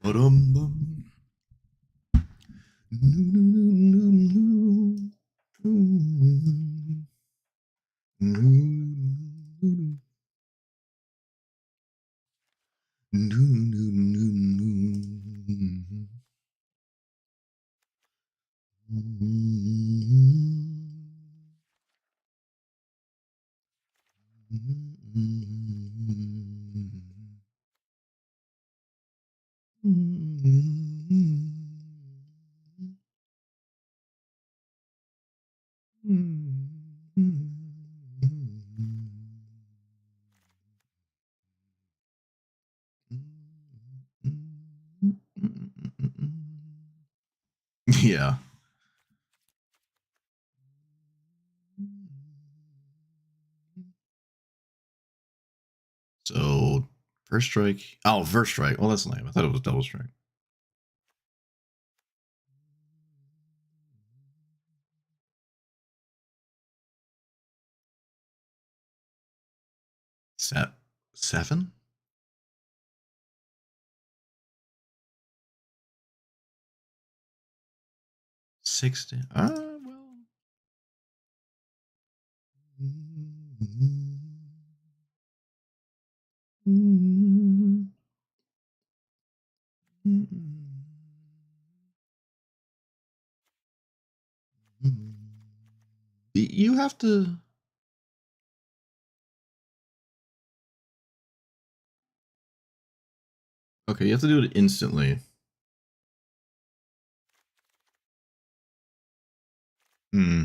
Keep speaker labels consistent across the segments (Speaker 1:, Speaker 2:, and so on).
Speaker 1: Ba-dum-bum. Yeah. So, first strike. Oh, first strike. Well, that's lame. I thought it was double strike. Seven? 60. Well. You have to. Okay, you have to do it instantly. Hmm.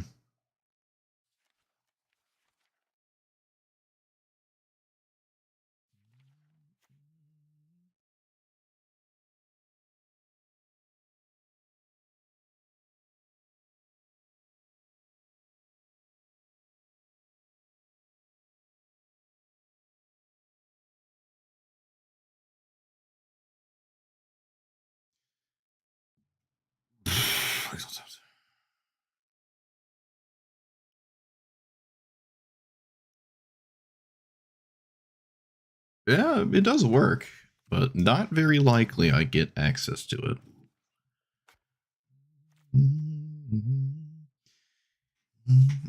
Speaker 1: Yeah, it does work, but not very likely I get access to it.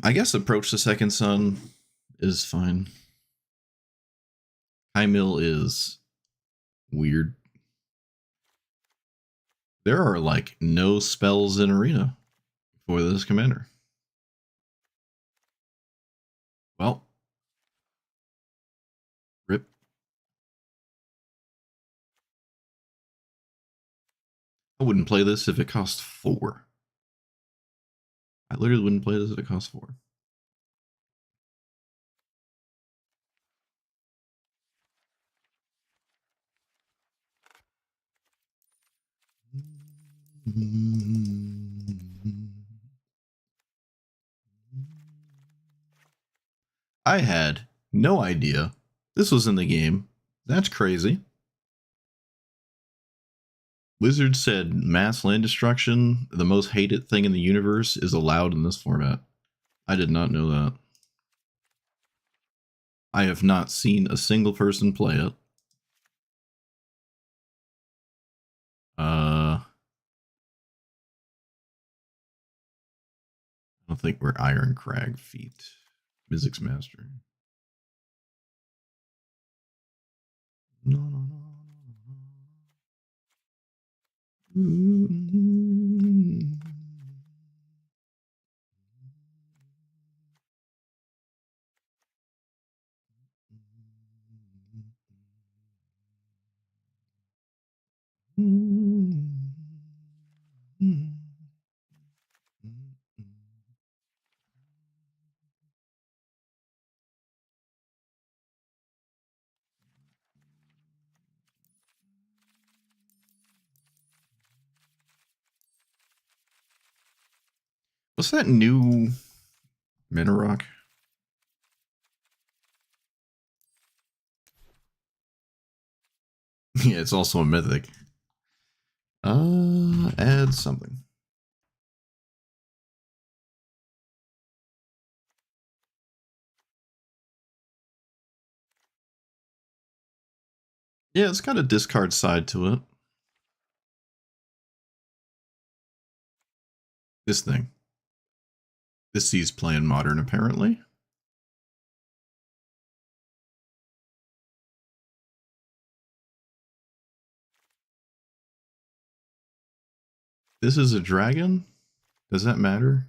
Speaker 1: I guess Approach the Second Sun is fine. Mill is weird. There are like no spells in Arena for this commander. Well, rip. I wouldn't play this if it cost 4. I literally wouldn't play this if it cost 4. I had no idea this was in the game. That's crazy. Wizard said mass land destruction, the most hated thing in the universe, is allowed in this format. I did not know that. I have not seen a single person play it. I don't think we're Iron Crag feet. Mizzix Master. No, no, no. What's that new Minerock? Yeah, it's also a mythic. Add something. Yeah, it's got a discard side to it. This thing. This sees playing modern, apparently. This is a dragon? Does that matter?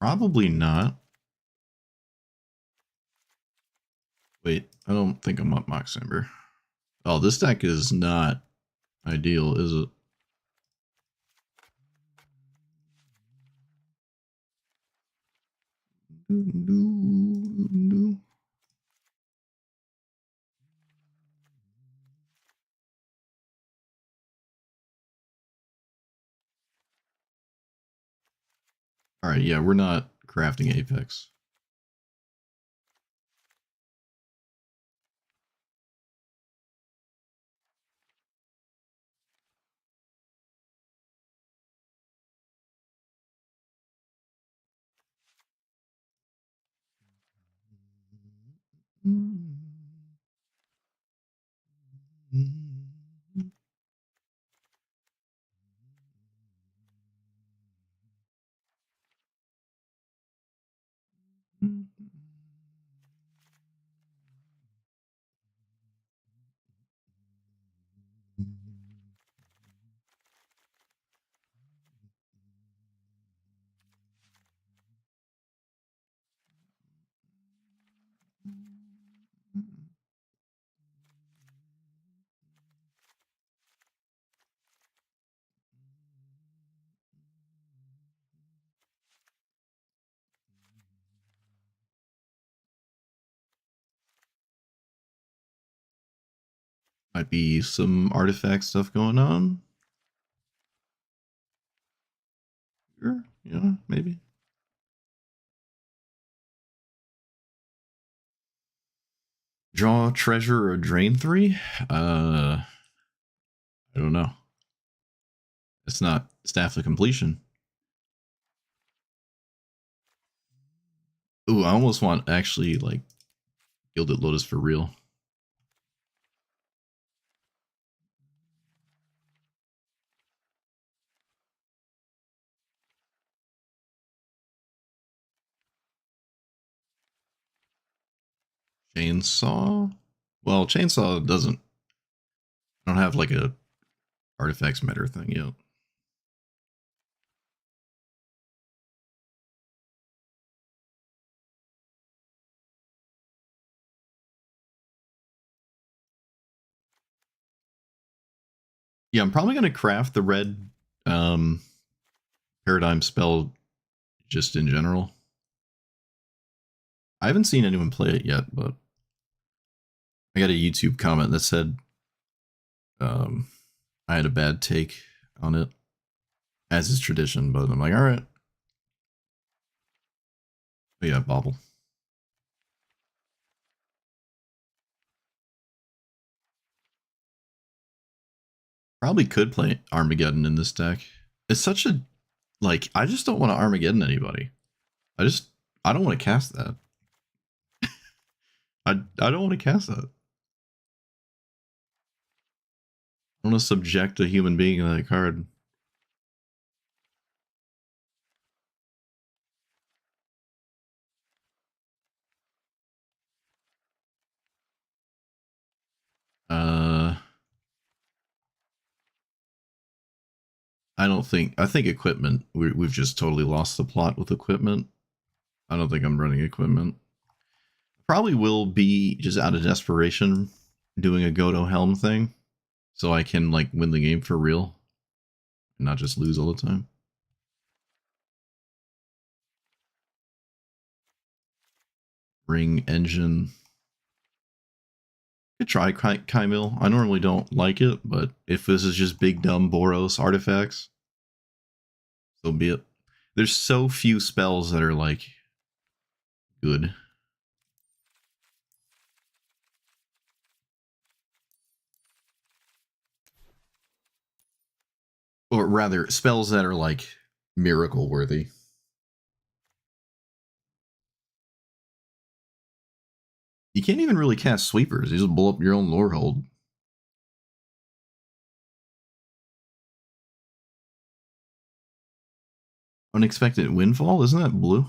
Speaker 1: Probably not. Wait, I don't think I'm up Mox Ember. Oh, this deck is not ideal, is it? Alright, yeah, we're not crafting Apex. Might be some artifact stuff going on. Sure, yeah, maybe. Draw treasure or drain 3? I don't know. It's not staff of completion. Ooh, I almost want actually like Gilded Lotus for real. Chainsaw? Well, Chainsaw doesn't. I don't have like a artifacts matter thing yet. Yeah, I'm probably gonna craft the red paradigm spell just in general. I haven't seen anyone play it yet, but I got a YouTube comment that said I had a bad take on it, as is tradition, but I'm like, all right. But yeah, Bobble. Probably could play Armageddon in this deck. It's such a like I just don't want to Armageddon anybody. I don't want to cast that. I don't want to cast that. I want to subject a human being to that card. I don't think. I think equipment. We've just totally lost the plot with equipment. I don't think I'm running equipment. Probably will be just out of desperation doing a Godo Helm thing, so I can like win the game for real, and not just lose all the time. Ring engine. Could try Chimil. I normally don't like it, but if this is just big dumb Boros artifacts, so be it. There's so few spells that are like good. Or rather, spells that are like miracle worthy. You can't even really cast sweepers. You just blow up your own lore hold. Unexpected windfall? Isn't that blue?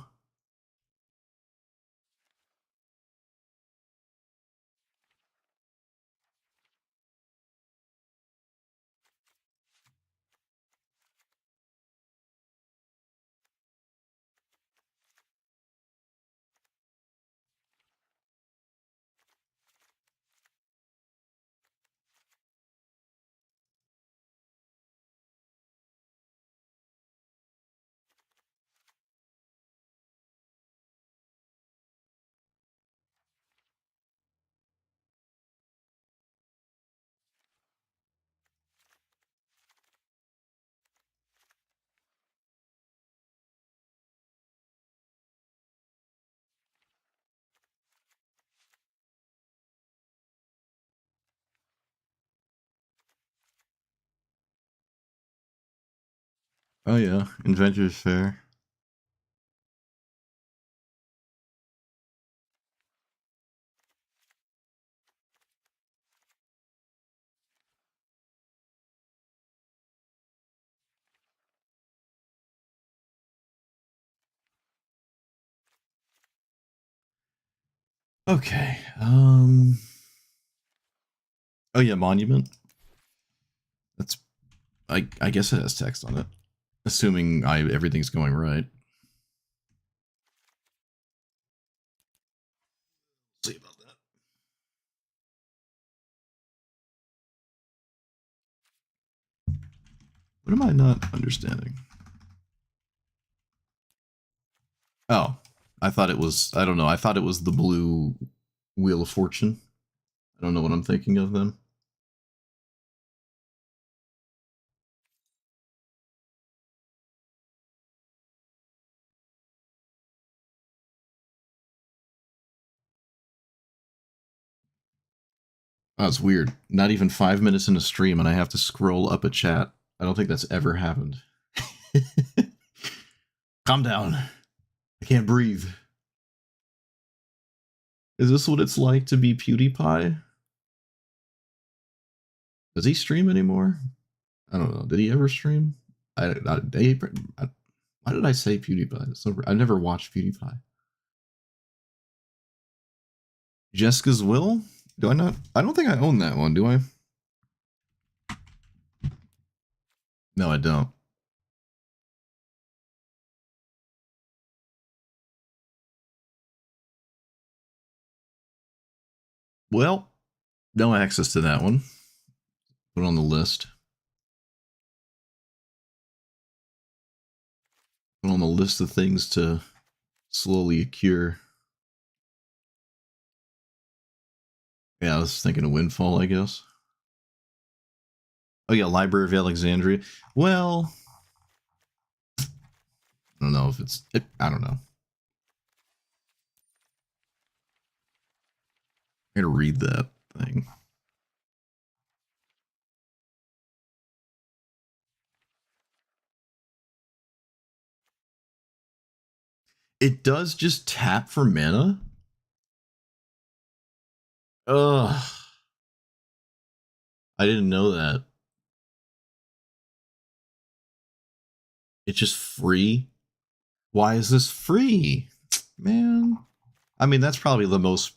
Speaker 1: Oh yeah, Inventors Fair. Okay. Oh yeah, Monument. That's. I guess it has text on it, assuming everything's going right. See about that. What am I not understanding? Oh, I thought it was. I don't know. I thought it was the blue Wheel of Fortune. I don't know what I'm thinking of then. Oh, it's weird. Not even 5 minutes in a stream, and I have to scroll up a chat. I don't think that's ever happened. Calm down. I can't breathe. Is this what it's like to be PewDiePie? Does he stream anymore? I don't know. Did he ever stream? Why did I say PewDiePie? I never watched PewDiePie. Jessica's Will? Do I not? I don't think I own that one, do I? No, I don't. Well, no access to that one. Put on the list. Put on the list of things to slowly cure. Yeah, I was thinking of Windfall, I guess. Oh yeah, Library of Alexandria. Well, I don't know if it's. I don't know. I gotta read that thing. It does just tap for mana. Ugh. I didn't know that. It's just free. Why is this free? Man. I mean, that's probably the most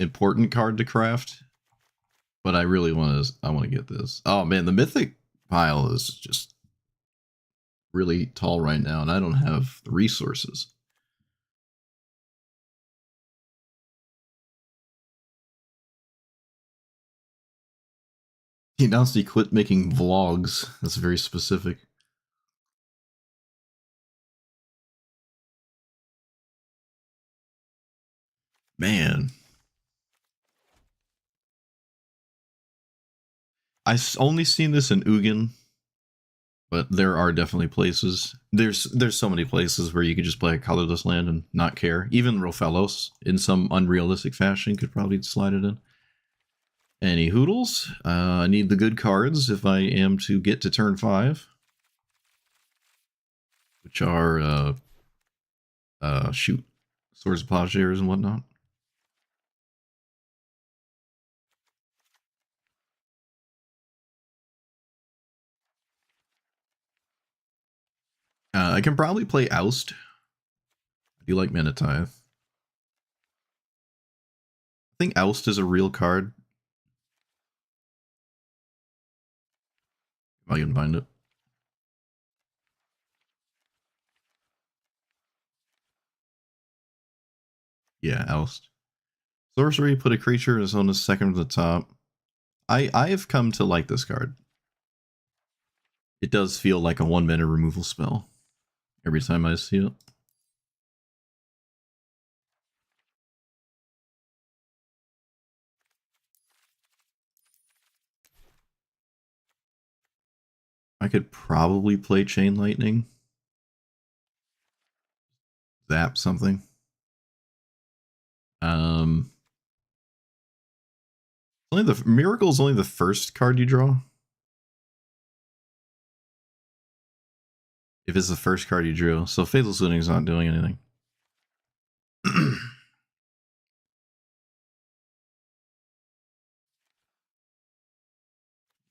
Speaker 1: important card to craft. But I really want to. I want to get this. Oh man, the mythic pile is just really tall right now, and I don't have the resources. He announced he quit making vlogs. That's very specific. Man, I've only seen this in Ugin, but there are definitely places. There's so many places where you could just play a colorless land and not care. Even Rofellos, in some unrealistic fashion, could probably slide it in. Any hoodles? I need the good cards if I am to get to turn 5, which are shoot, Swords of Plowshares and whatnot. I can probably play Oust. I do like Mana Tithe. I think Oust is a real card. If I can find it. Yeah, Oust. Sorcery, put a creature as on the second from the top. I have come to like this card. It does feel like a 1-mana removal spell every time I see it. I could probably play Chain Lightning. Zap something. Only the Miracle is only the first card you draw. If it's the first card you drew, so Faithless Looting is not doing anything.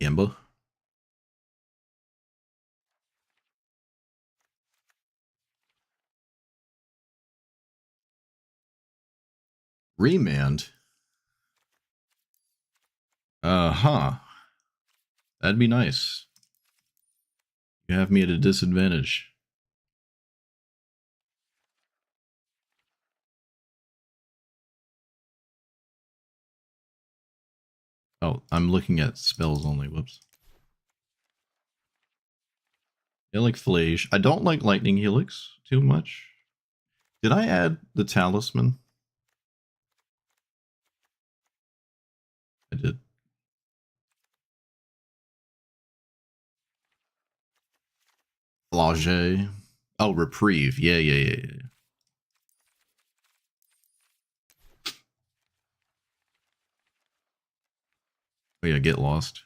Speaker 1: Gamba. Remand. Huh. That'd be nice. You have me at a disadvantage. Oh, I'm looking at spells only. Whoops. I like Flage. I don't like Lightning Helix too much. Did I add the Talisman? I did. Flage. Oh, Reprieve. Yeah. Oh yeah, Get Lost.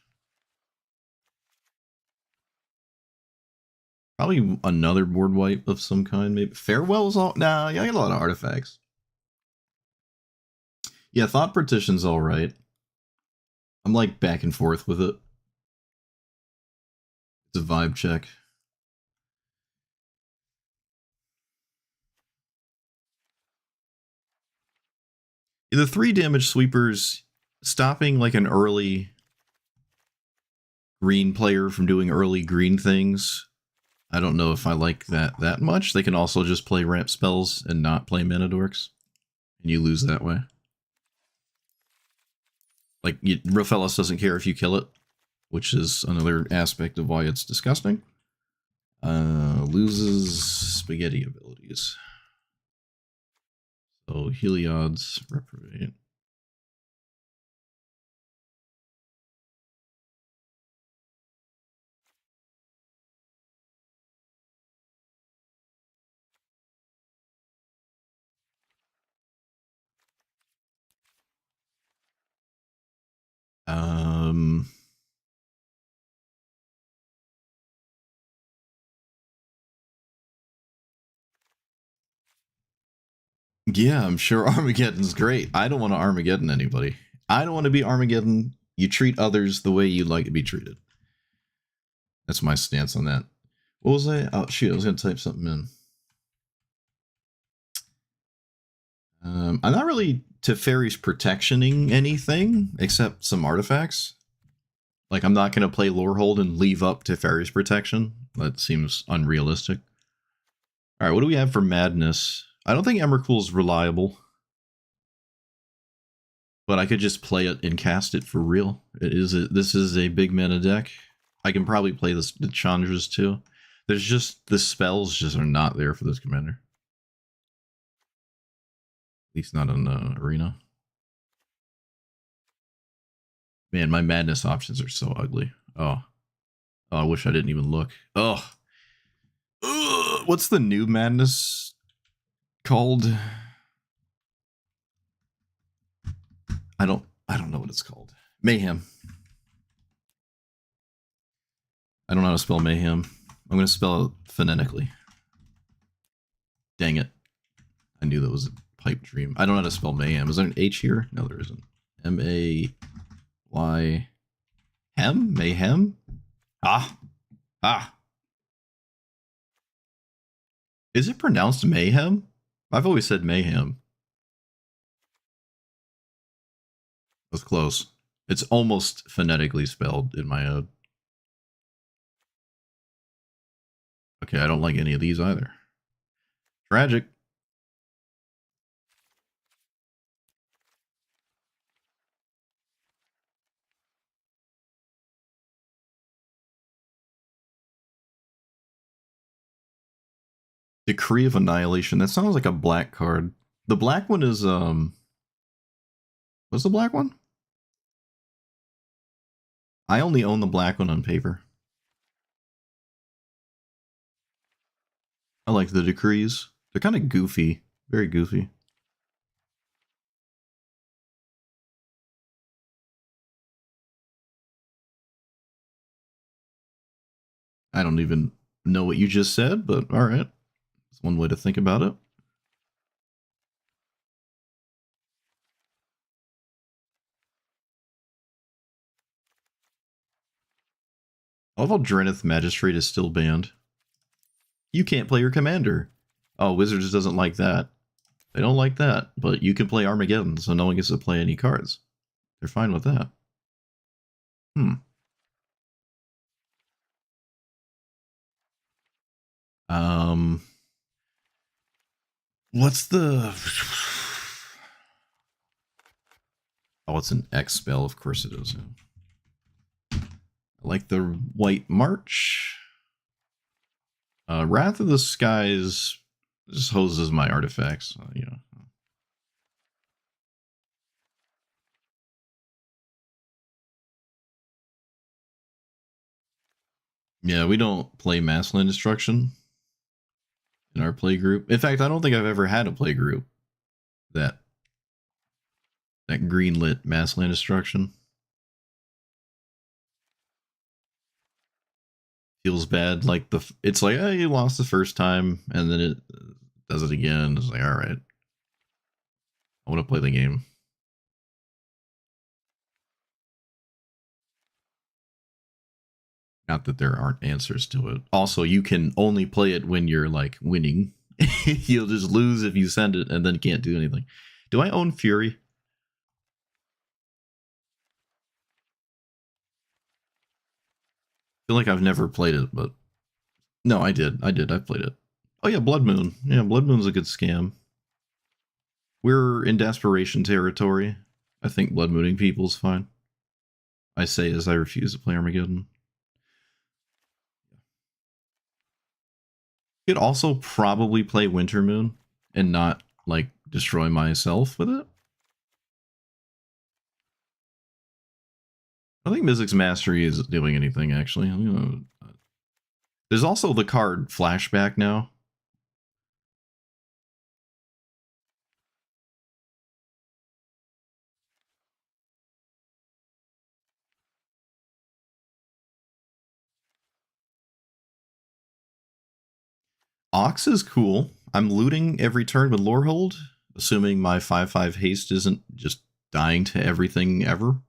Speaker 1: Probably another board wipe of some kind, maybe. Farewell's all... Nah, yeah, I got a lot of artifacts. Yeah, Thought Partition's alright. I'm like back and forth with it. It's a vibe check. The 3 damage sweepers stopping like an early green player from doing early green things. I don't know if I like that much. They can also just play ramp spells and not play mana dorks, and you lose that way. Like, Rofellos doesn't care if you kill it, which is another aspect of why it's disgusting. Loses spaghetti abilities. So Heliod's Reprobate. Yeah, I'm sure Armageddon's great. I don't want to Armageddon anybody. I don't want to be Armageddon. You treat others the way you'd like to be treated. That's my stance on that. What was I? Oh, shoot, I was going to type something in. I'm not really Teferi's protectioning anything except some artifacts. Like, I'm not going to play Lorehold and leave up Teferi's protection. That seems unrealistic. Alright, what do we have for Madness? I don't think Emrakul is reliable. But I could just play it and cast it for real. This is a big mana deck. I can probably play the Chandras too. There's just, the spells just are not there for this commander. At least not in the arena. Man, my Madness options are so ugly. Oh, I wish I didn't even look. Oh. Ugh, what's the new Madness called? I don't know what it's called. Mayhem. I don't know how to spell Mayhem. I'm going to spell it phonetically. Dang it. I knew that was a pipe dream. I don't know how to spell Mayhem. Is there an H here? No, there isn't. M-A-Y... Hem? Mayhem? Ah! Is it pronounced mayhem? I've always said mayhem. That's close. It's almost phonetically spelled in my head. Okay, I don't like any of these either. Tragic. Decree of Annihilation. That sounds like a black card. The black one is what's the black one? I only own the black one on paper. I like the decrees. They're kind of goofy. Very goofy. I don't even know what you just said, but alright. That's one way to think about it. I love how Drenith Magistrate is still banned. You can't play your commander. Oh, Wizards doesn't like that. They don't like that, but you can play Armageddon, so no one gets to play any cards. They're fine with that. What's the... Oh, it's an X spell, of course it is. I like the White March. Wrath of the Skies just hoses my artifacts, you know. Yeah, we don't play Massland Destruction in our play group. In fact, I don't think I've ever had a play group that greenlit Massland Destruction. Feels bad, like it's like, oh, you lost the first time, and then it does it again. It's like, all right, I want to play the game. Not that there aren't answers to it. Also, you can only play it when you're like winning. You'll just lose if you send it and then can't do anything. Do I own Fury? I feel like I've never played it, but no, I did. I played it. Oh yeah, Blood Moon. Yeah, Blood Moon's a good scam. We're in desperation territory. I think Blood Mooning people's fine. I say as I refuse to play Armageddon. Could also probably play Winter Moon and not like destroy myself with it. I think Mizzix's Mastery is doing anything actually. There's also the card Flashback now. Ox is cool. I'm looting every turn with Lorehold, assuming my 5/5 haste isn't just dying to everything ever.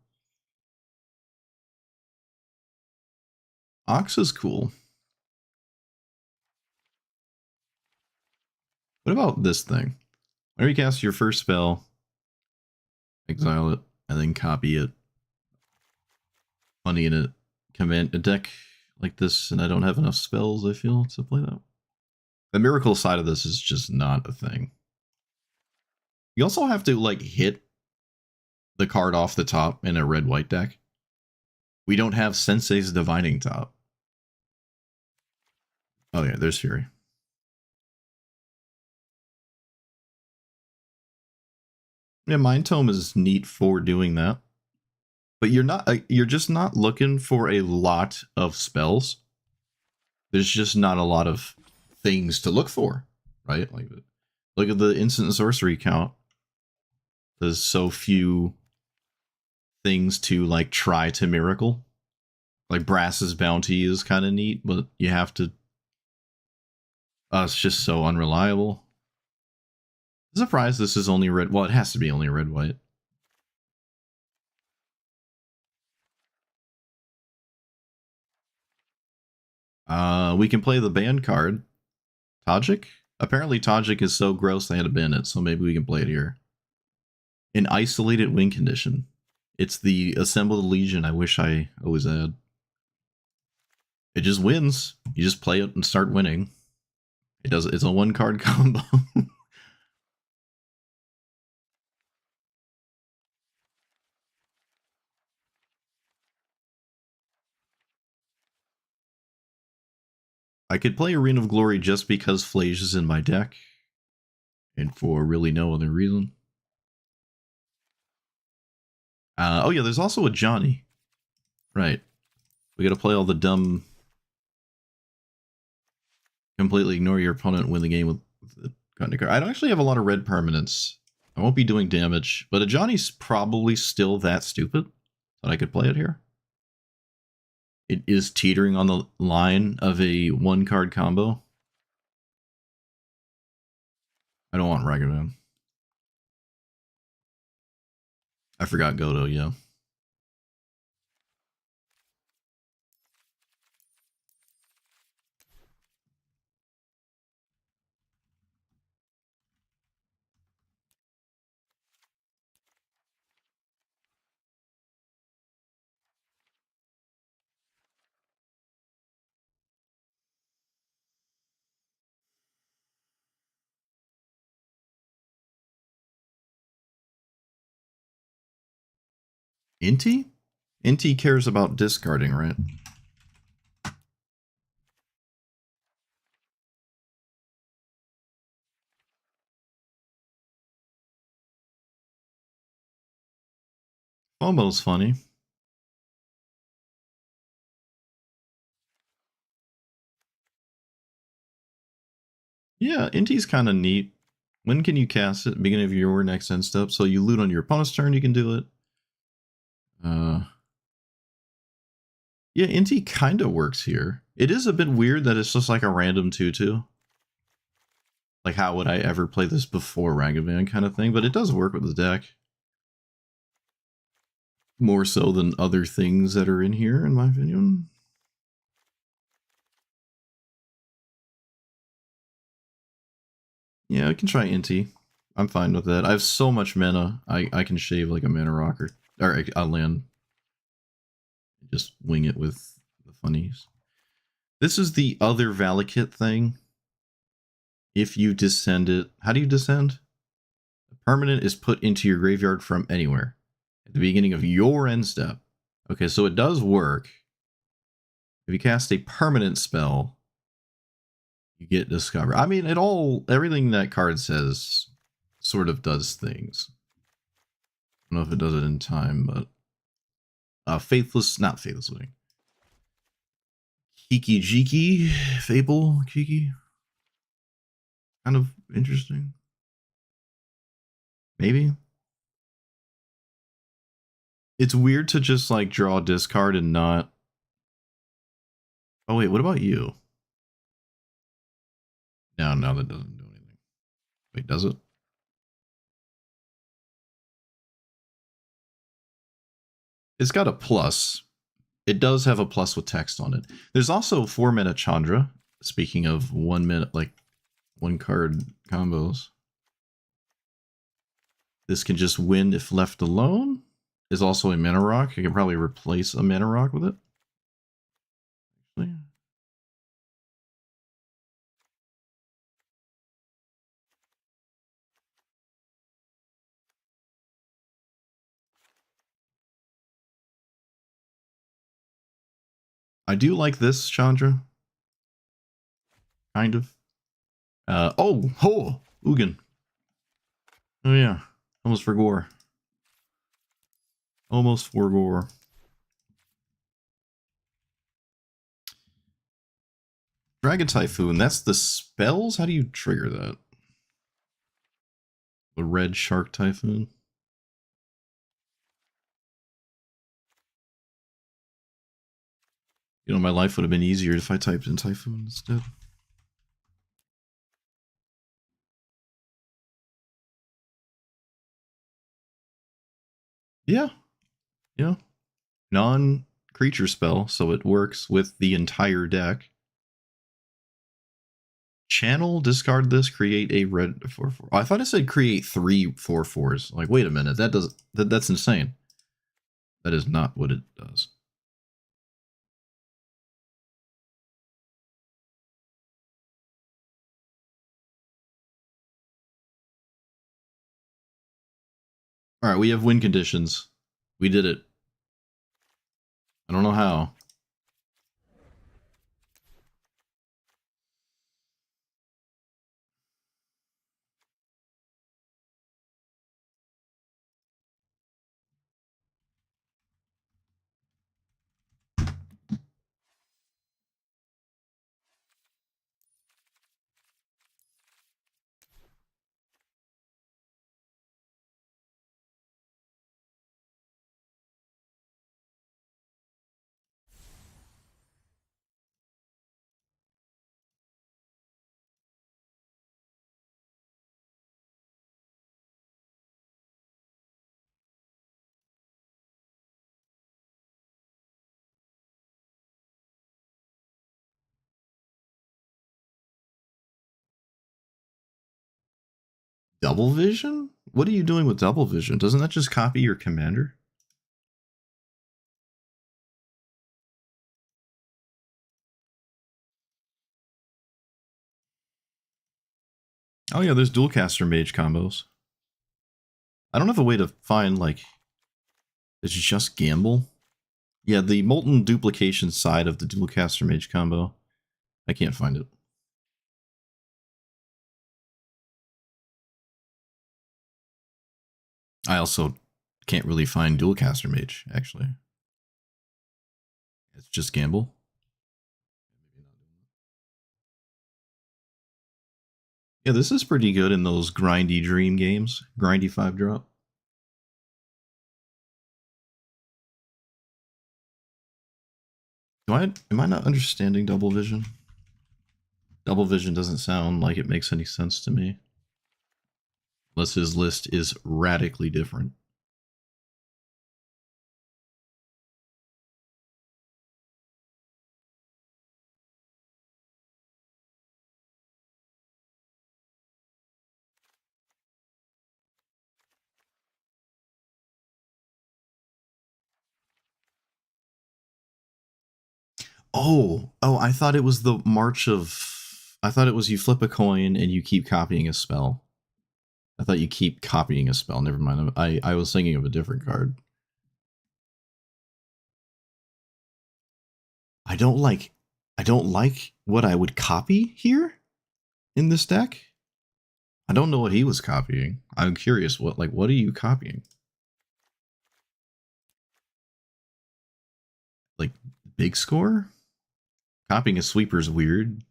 Speaker 1: Ox is cool. What about this thing? Whenever you cast your first spell, exile it, and then copy it. Money in it. Command a deck like this, and I don't have enough spells, I feel, to play that. The miracle side of this is just not a thing. You also have to, like, hit the card off the top in a red-white deck. We don't have Sensei's Divining Top. Oh yeah, there's Fury. Yeah, Mind Tome is neat for doing that. But you're just not looking for a lot of spells. There's just not a lot of things to look for, right? Like, look at the instant sorcery count. There's so few things to like try to miracle. Like Brass's Bounty is kind of neat, but you have to. It's just so unreliable. I'm surprised this is only red. Well, it has to be only red-white. We can play the band card. Tajik? Apparently Tajik is so gross they had to ban it, so maybe we can play it here. An isolated win condition. It's the Assembled Legion I wish I always had. It just wins. You just play it and start winning. It does. It's a 1-card combo. I could play Arena of Glory just because Flage is in my deck. And for really no other reason. Oh yeah, there's also a Johnny. Right. We gotta play all the dumb... Completely ignore your opponent, win the game with the card. I don't actually have a lot of red permanents. I won't be doing damage, but a Johnny's probably still that stupid that I could play it here. It is teetering on the line of a 1-card combo. I don't want Ragavan. I forgot Godo, yeah. Inti? Inti cares about discarding, right? Almost funny. Yeah, Inti's kind of neat. When can you cast it? Beginning of your next end step. So you loot on your opponent's turn, you can do it. Yeah, Inti kind of works here. It is a bit weird that it's just like a random 2/2. Like, how would I ever play this before Ragavan kind of thing? But it does work with the deck. More so than other things that are in here, in my opinion. Yeah, I can try Inti. I'm fine with that. I have so much mana, I can shave like a mana rocker. Or a land. Just wing it with the funnies. This is the other Valakut thing. If you descend it... How do you descend? A permanent is put into your graveyard from anywhere. At the beginning of your end step. Okay, so it does work. If you cast a permanent spell, you get discover. I mean, everything that card says sort of does things. I don't know if it does it in time, but not Faithless Wing. Kiki Jiki, Fable, Kiki. Kind of interesting. Maybe. It's weird to just like draw a discard and not... Oh wait, what about you? No, that doesn't do anything. Wait, does it? It's got a plus. It does have a plus with text on it. There's also 4-mana Chandra. Speaking of 1 minute, like 1-card combos. This can just win if left alone. Is also a mana rock. I can probably replace a mana rock with it. Actually. I do like this Chandra. Kind of. Ugin. Oh yeah. Almost for gore. Almost for gore. Dragon Typhoon, that's the spells? How do you trigger that? The red shark typhoon? You know, my life would have been easier if I typed in typhoon instead. Yeah. Yeah. Non-creature spell, so it works with the entire deck. Channel, discard this, create a red 4/4. Oh, I thought it said create 3 4/4s. Like, wait a minute, that's insane. That is not what it does. All right, we have win conditions. We did it. I don't know how. Double vision? What are you doing with double vision? Doesn't that just copy your commander? Oh yeah, there's dualcaster mage combos. I don't have a way to find, like, it's just gamble. Yeah, the molten duplication side of the dualcaster mage combo. I can't find it. I also can't really find dualcaster mage, actually. It's just gamble. Yeah, this is pretty good in those grindy dream games. Grindy 5-drop. Am I not understanding double vision? Double vision doesn't sound like it makes any sense to me. Unless his list is radically different. Oh, I thought it was the March of... I thought it was you flip a coin and you keep copying a spell. I thought you keep copying a spell. Never mind. I was thinking of a different card. I don't like what I would copy here in this deck. I don't know what he was copying. I'm curious. What are you copying? Like big score? Copying a sweeper is weird.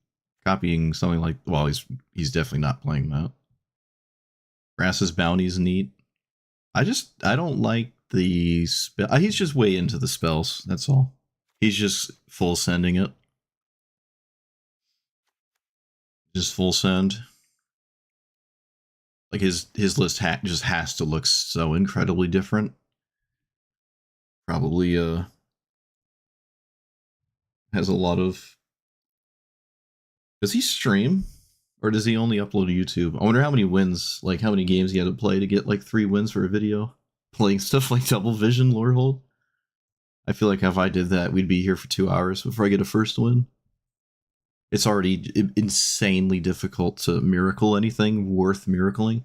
Speaker 1: Copying something like, well, he's definitely not playing that. Brass's bounty is neat. I don't like the spell. He's just way into the spells. That's all. He's just full sending it. Just full send. Like his list just has to look so incredibly different. Probably has a lot of... Does he stream? Or does he only upload to YouTube? I wonder how many wins, like how many games he had to play to get like 3 wins for a video. Playing stuff like Double Vision, Lorehold. I feel like if I did that, we'd be here for 2 hours before I get a first win. It's already insanely difficult to miracle anything worth miracling.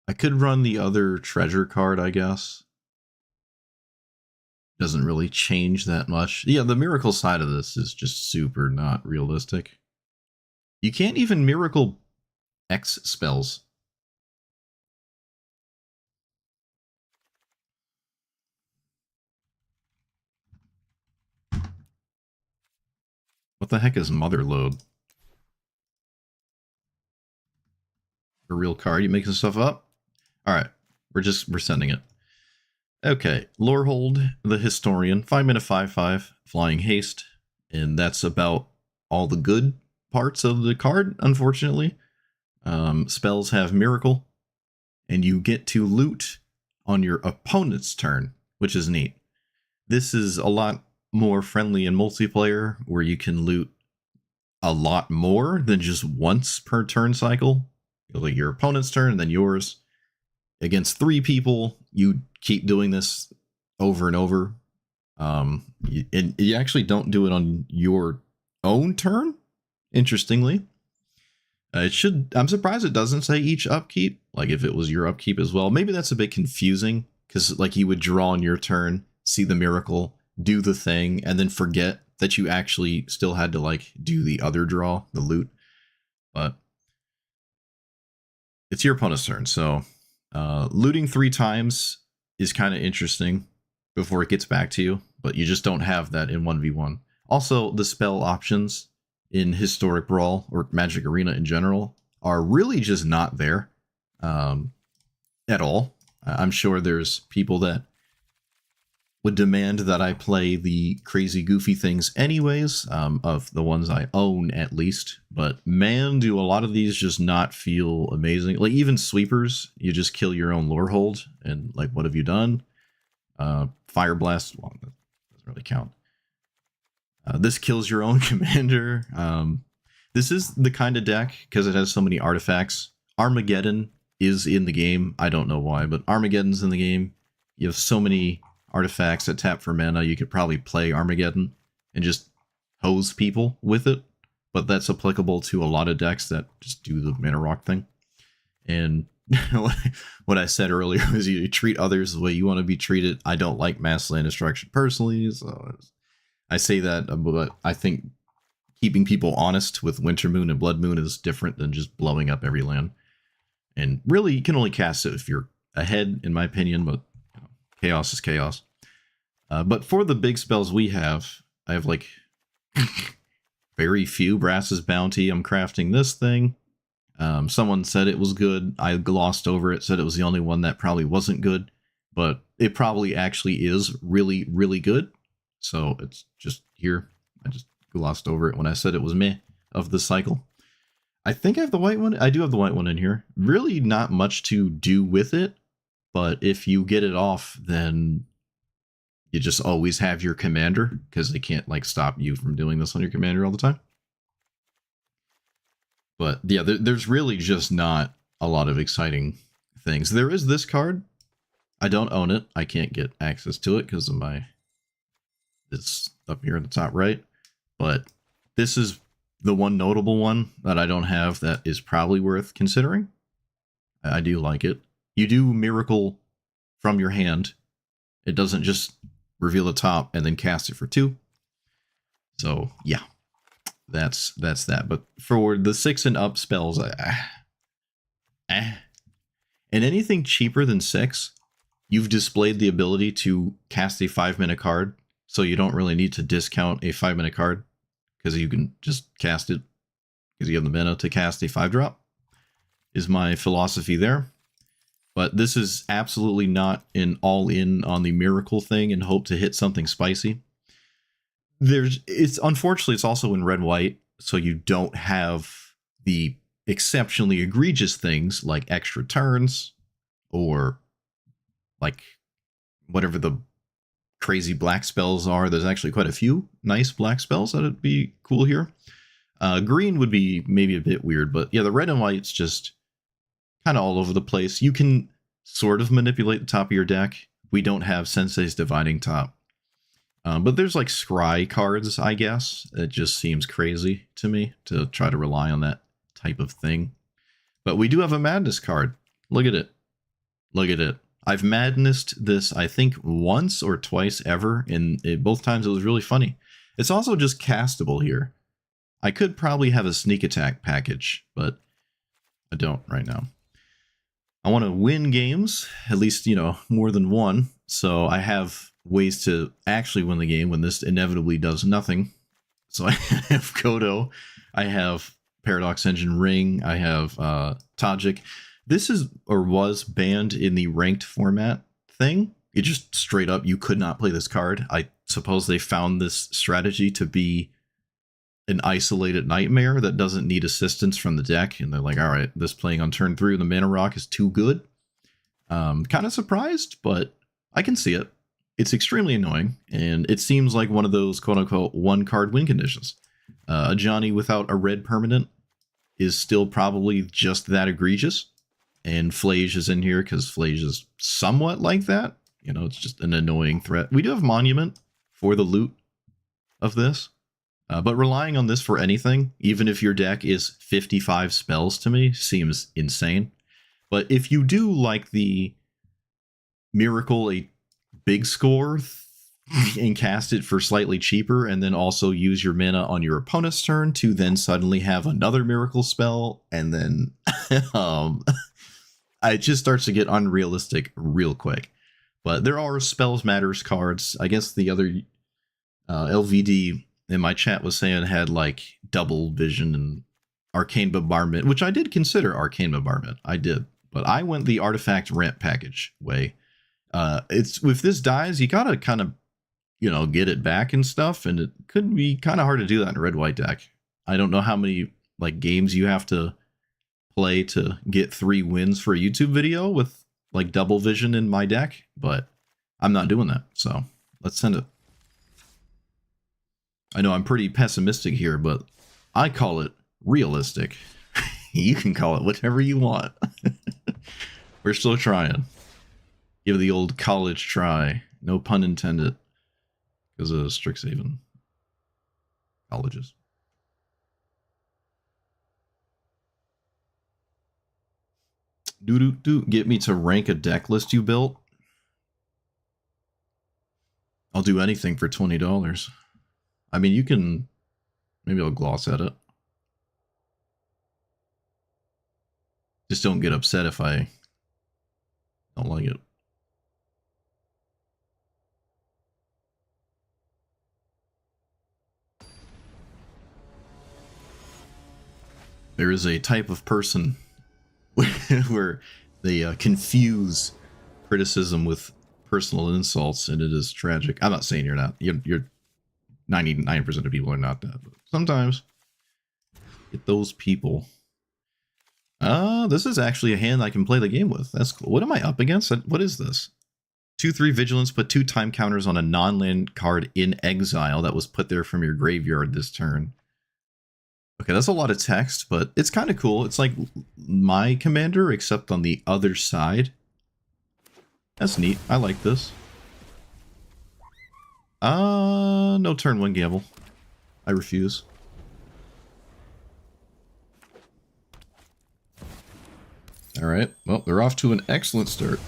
Speaker 1: I could run the other treasure card, I guess. Doesn't really change that much. Yeah, the miracle side of this is just super not realistic. You can't even miracle X spells. What the heck is Motherlode? A real card? You making stuff up? Alright, we're sending it. Okay, Lorehold, the Historian, 5-mana 5/5, flying haste, and that's about all the good parts of the card, unfortunately. Spells have Miracle, and you get to loot on your opponent's turn, which is neat. This is a lot more friendly in multiplayer, where you can loot a lot more than just once per turn cycle. Like your opponent's turn and then yours. Against 3 people, you keep doing this over and over. And you actually don't do it on your own turn, interestingly. It should. I'm surprised it doesn't say each upkeep. Like if it was your upkeep as well. Maybe that's a bit confusing, because like you would draw on your turn, see the miracle, do the thing, and then forget that you actually still had to like do the other draw, the loot. But it's your opponent's turn, so looting 3 times is kind of interesting before it gets back to you, but you just don't have that in 1v1. Also, the spell options in Historic Brawl or Magic Arena in general are really just not there at all. I'm sure there's people that would demand that I play the crazy goofy things anyways, of the ones I own at least, but man, do a lot of these just not feel amazing. Like even sweepers, you just kill your own lore hold, and like what have you done? Fire Blast, well, that doesn't really count. This kills your own commander. This is the kind of deck, because it has so many artifacts. Armageddon is in the game. I don't know why, but Armageddon's in the game. You have so many artifacts that tap for mana. You could probably play Armageddon and just hose people with it, but that's applicable to a lot of decks that just do the mana rock thing. And what I said earlier was you treat others the way you want to be treated. I don't like mass land destruction personally, so I say that, but I think keeping people honest with Winter Moon and Blood Moon is different than just blowing up every land. And really, you can only cast it if you're ahead, in my opinion, but you know, chaos is chaos. But for the big spells we have, I have like very few. Brass's Bounty, I'm crafting this thing. Someone said it was good. I glossed over it, said it was the only one that probably wasn't good, but it probably actually is really, really good. So it's just here. I just glossed over it when I said it was meh of the cycle. I think I have the white one. I do have the white one in here. Really not much to do with it, but if you get it off, then you just always have your commander, because they can't like stop you from doing this on your commander all the time. But yeah, there's really just not a lot of exciting things. There is this card. I don't own it. I can't get access to it because of my... It's up here at the top right. But this is the one notable one that I don't have that is probably worth considering. I do like it. You do Miracle from your hand. It doesn't just reveal the top and then cast it for 2. So yeah, that's that. But for the 6 and up spells, and anything cheaper than 6, you've displayed the ability to cast a 5-minute card, so you don't really need to discount a 5-minute card, because you can just cast it because you have the mana to cast a 5-drop, is my philosophy there. But this is absolutely not an all-in on the Miracle thing and hope to hit something spicy. Unfortunately, it's also in red-white, so you don't have the exceptionally egregious things like extra turns or like whatever the crazy black spells are. There's actually quite a few nice black spells that'd be cool here. Green would be maybe a bit weird, but yeah, the red and white's just kind of all over the place. You can sort of manipulate the top of your deck. We don't have Sensei's Divining Top. But there's like scry cards, I guess. It just seems crazy to me to try to rely on that type of thing. But we do have a Madness card. Look at it. Look at it. I've Madnessed this, I think, once or twice ever, and both times it was really funny. It's also just castable here. I could probably have a sneak attack package, but I don't right now. I want to win games, at least, you know, more than one. So I have ways to actually win the game when this inevitably does nothing. So I have Kodo, I have Paradox Engine Ring, I have Tajik. This is, or was, banned in the ranked format thing. It just straight up, you could not play this card. I suppose they found this strategy to be an isolated nightmare that doesn't need assistance from the deck, and they're like, all right, this playing on turn 3 with the mana rock is too good. Kind of surprised, but I can see it. it's extremely annoying, and it seems like one of those quote-unquote one-card win conditions. Johnny without a red permanent is still probably just that egregious, and Flage is in here because Flage is somewhat like that. You know, it's just an annoying threat. We do have Monument for the loot of this, but relying on this for anything, even if your deck is 55 spells to me, seems insane. But if you do like the Miracle a big score and cast it for slightly cheaper, and then also use your mana on your opponent's turn to then suddenly have another Miracle spell, and then it just starts to get unrealistic real quick. But there are Spells Matters cards. I guess the other LVD in my chat was saying it had like Double Vision and Arcane Bombardment, which I did consider Arcane Bombardment. I did. But I went the Artifact Ramp package way. It's if this dies, you gotta kind of, you know, get it back and stuff, and it could be kind of hard to do that in a red-white deck. I don't know how many like games you have to play to get 3 wins for a YouTube video with like Double Vision in my deck, but I'm not doing that, so let's send it. I know I'm pretty pessimistic here, but I call it realistic. You can call it whatever you want. We're still trying. Give it the old college try. No pun intended. Because of Strixhaven colleges. Get me to rank a deck list you built. I'll do anything for $20. I mean, you can... Maybe I'll gloss at it. Just don't get upset if I don't like it. There is a type of person where they confuse criticism with personal insults, and it is tragic. I'm not saying you're not. You're 99% of people are not that, but sometimes get those people. This is actually a hand I can play the game with. That's cool. What am I up against? What is this? 2/3 Vigilance, put 2 time counters on a non-land card in exile that was put there from your graveyard this turn. Okay, that's a lot of text, but it's kind of cool. It's like my commander, except on the other side. That's neat. I like this. No turn 1 gamble. I refuse. Alright, well, they're off to an excellent start.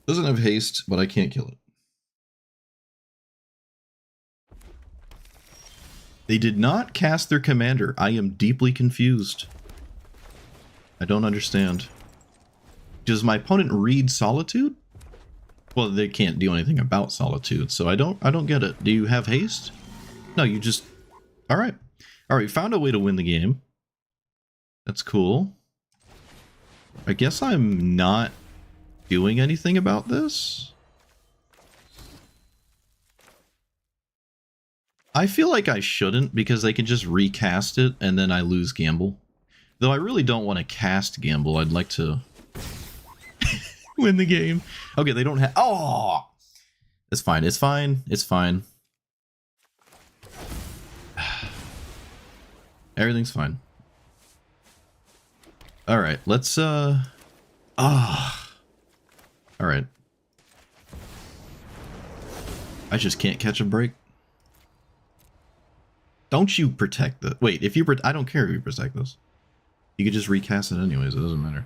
Speaker 1: Doesn't have haste, but I can't kill it. They did not cast their commander. I am deeply confused. I don't understand. Does my opponent read Solitude? Well, they can't do anything about Solitude, so I don't get it. Do you have haste? No, you just... Alright. Alright, found a way to win the game. That's cool. I guess I'm not doing anything about this. I feel like I shouldn't, because they can just recast it and then I lose Gamble. Though I really don't want to cast Gamble. I'd like to win the game. Okay, they don't have... Oh! It's fine. It's fine. It's fine. Everything's fine. Alright, let's... Alright. I just can't catch a break. Don't you protect the... Wait, if you... I don't care if you protect this. You could just recast it anyways, it doesn't matter.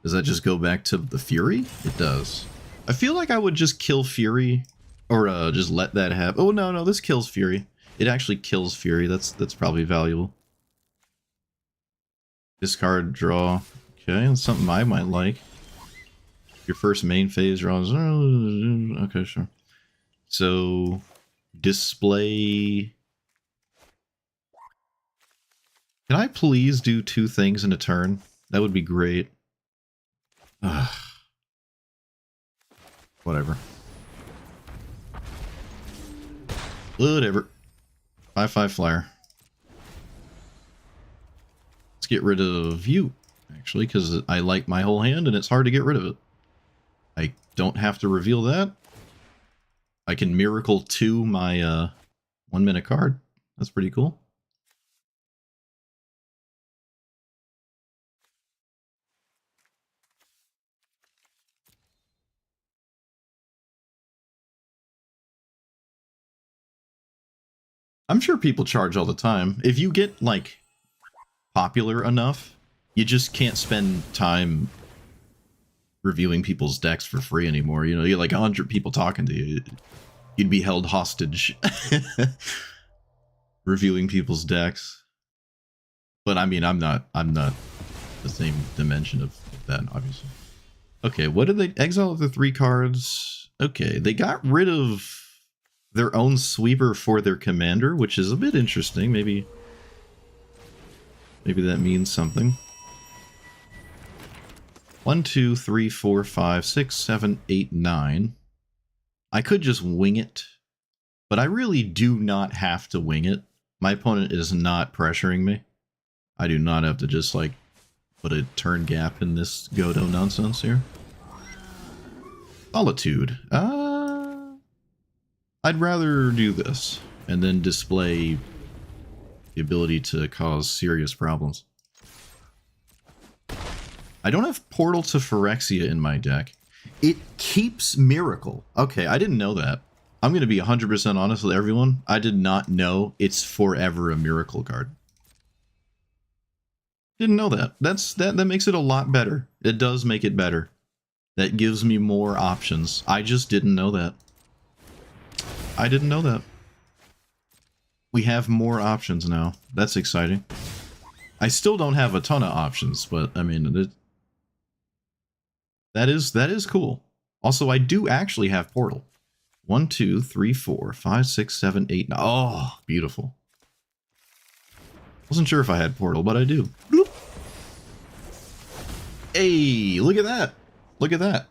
Speaker 1: Does that just go back to the Fury? It does. I feel like I would just kill Fury, or just let that happen. Oh, no, this kills Fury. It actually kills Fury, that's probably valuable. Discard, draw. Okay, that's something I might like. Your first main phase draws... Okay, sure. So... Display... Can I please do 2 things in a turn? That would be great. Whatever. Whatever. 5/5 flyer. Let's get rid of you, actually, because I like my whole hand and it's hard to get rid of it. I don't have to reveal that. I can Miracle 2 my 1 minute card. That's pretty cool. I'm sure people charge all the time. If you get, like, popular enough, you just can't spend time reviewing people's decks for free anymore. You know, you get like 100 people talking to you. You'd be held hostage reviewing people's decks. But I mean, I'm not the same dimension of that, obviously. Okay, what did they exile the 3 cards? Okay, they got rid of their own sweeper for their commander, which is a bit interesting. Maybe that means something. 1, 2, 3, 4, 5, 6, 7, 8, 9. I could just wing it, but I really do not have to wing it. My opponent is not pressuring me. I do not have to just, like, put a turn gap in this Godo nonsense here. Solitude. I'd rather do this, and then display the ability to cause serious problems. I don't have Portal to Phyrexia in my deck. It keeps Miracle. Okay, I didn't know that. I'm going to be 100% honest with everyone. I did not know it's forever a Miracle card. Didn't know that. That makes it a lot better. It does make it better. That gives me more options. I just didn't know that. I didn't know that. We have more options now. That's exciting. I still don't have a ton of options, but I mean, that is cool. Also, I do actually have Portal. 1, 2, 3, 4, 5, 6, 7, 8, 9. Oh, beautiful. Wasn't sure if I had Portal, but I do. Bloop. Hey, look at that. Look at that.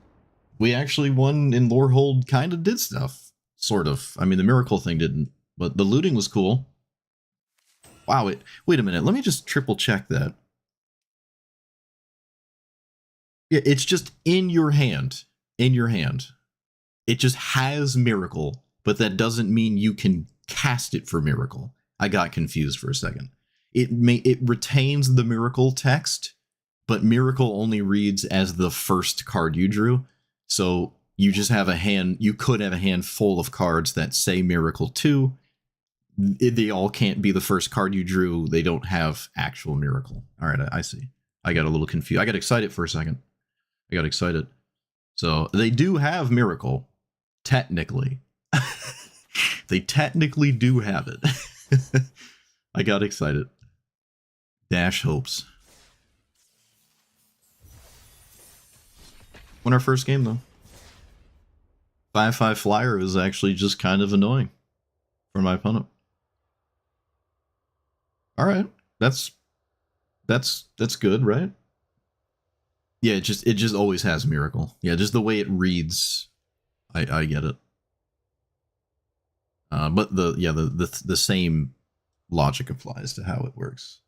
Speaker 1: We actually won in Lorehold, kind of did stuff. Sort of. I mean, the Miracle thing didn't, but the looting was cool. Wow, wait a minute. Let me just triple check that. Yeah, it's just in your hand. In your hand. It just has Miracle, but that doesn't mean you can cast it for Miracle. I got confused for a second. It retains the Miracle text, but Miracle only reads as the first card you drew. So you just have a hand, you could have a hand full of cards that say Miracle 2. They all can't be the first card you drew. They don't have actual Miracle. All right, I see. I got a little confused. I got excited for a second. I got excited. So they do have Miracle, technically. They technically do have it. I got excited. Dash hopes. Won our first game, though. 5/5 flyer is actually just kind of annoying for my opponent. All right, that's good, right? Yeah, it just always has Miracle. Yeah, just the way it reads, I get it. But the same logic applies to how it works.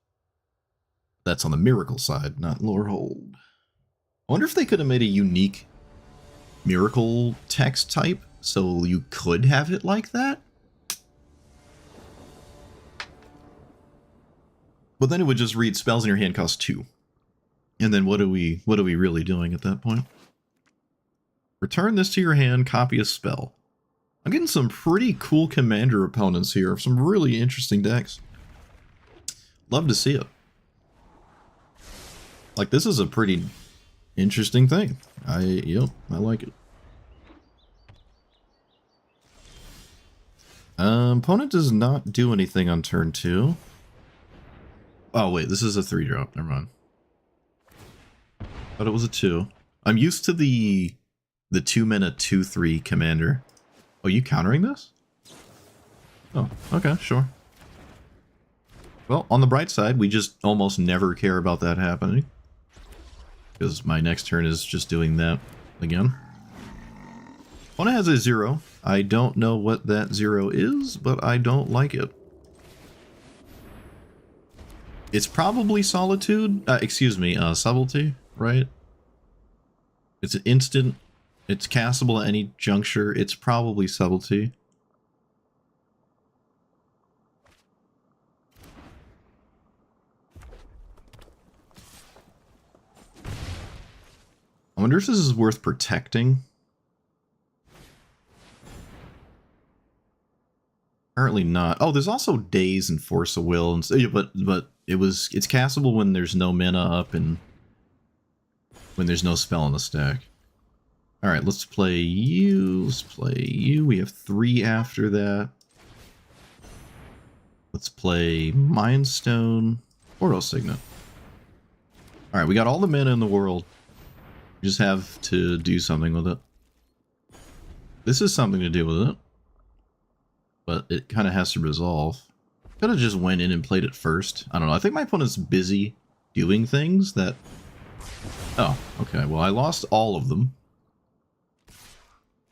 Speaker 1: That's on the Miracle side, not Lorehold. I wonder if they could have made a unique Miracle text type so you could have it like that. But then it would just read spells in your hand cost 2. And then what are we really doing at that point? Return this to your hand, copy a spell. I'm getting some pretty cool commander opponents here, some really interesting decks. Love to see it. Like, this is a pretty interesting thing. Yep, I like it. Opponent does not do anything on turn 2. Oh wait, this is a 3-drop. Never mind. Thought it was a 2. I'm used to the 2-mana 2/3 commander. Oh, you countering this? Oh, okay, sure. Well, on the bright side, we just almost never care about that happening. Because my next turn is just doing that again. Opponent has a 0. I don't know what that 0 is, but I don't like it. It's probably Solitude. Excuse me, Subtlety, right? It's an instant. It's castable at any juncture. It's probably Subtlety. I wonder if this is worth protecting. Apparently not. Oh, there's also Daze and Force of Will, and but it's castable when there's no mana up and when there's no spell in the stack. All right, let's play you. Let's play you. We have 3 after that. Let's play Mind Stone, Portal Signet. All right, we got all the mana in the world. We just have to do something with it. This is something to do with it, but it kind of has to resolve. Could have just went in and played it first. I don't know. I think my opponent's busy doing things that... Oh, okay. Well, I lost all of them.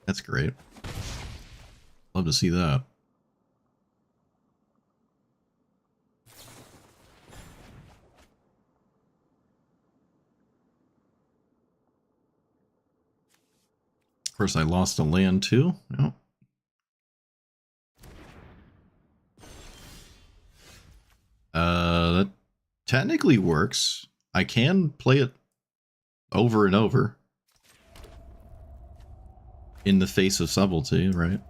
Speaker 1: That's great. Love to see that. Of course, I lost a land too. Yep. That technically works. I can play it over and over in the face of Subtlety, right?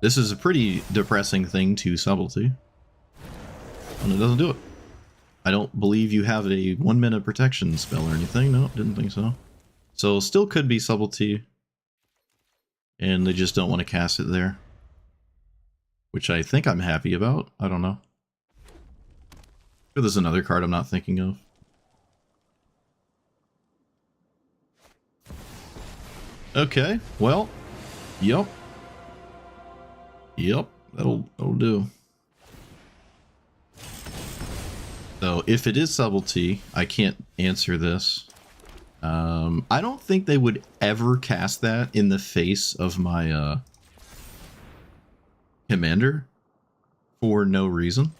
Speaker 1: This is a pretty depressing thing to Subtlety. And it doesn't do it. I don't believe you have a 1-minute protection spell or anything. No, didn't think so. So still could be Subtlety. And they just don't want to cast it there. Which I think I'm happy about. I don't know. There's another card I'm not thinking of. Okay, well, yep. Yep, that'll do. So if it is Subtlety, I can't answer this. I don't think they would ever cast that in the face of my commander for no reason.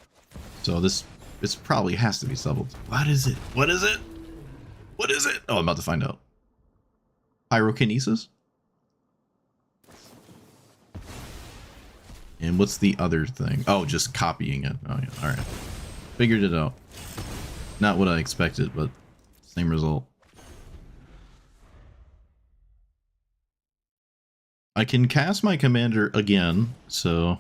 Speaker 1: So this probably has to be Subtlety. What is it? What is it? What is it? Oh, I'm about to find out. Pyrokinesis? And what's the other thing? Oh, just copying it. Oh, yeah. Alright. Figured it out. Not what I expected, but same result. I can cast my commander again, so...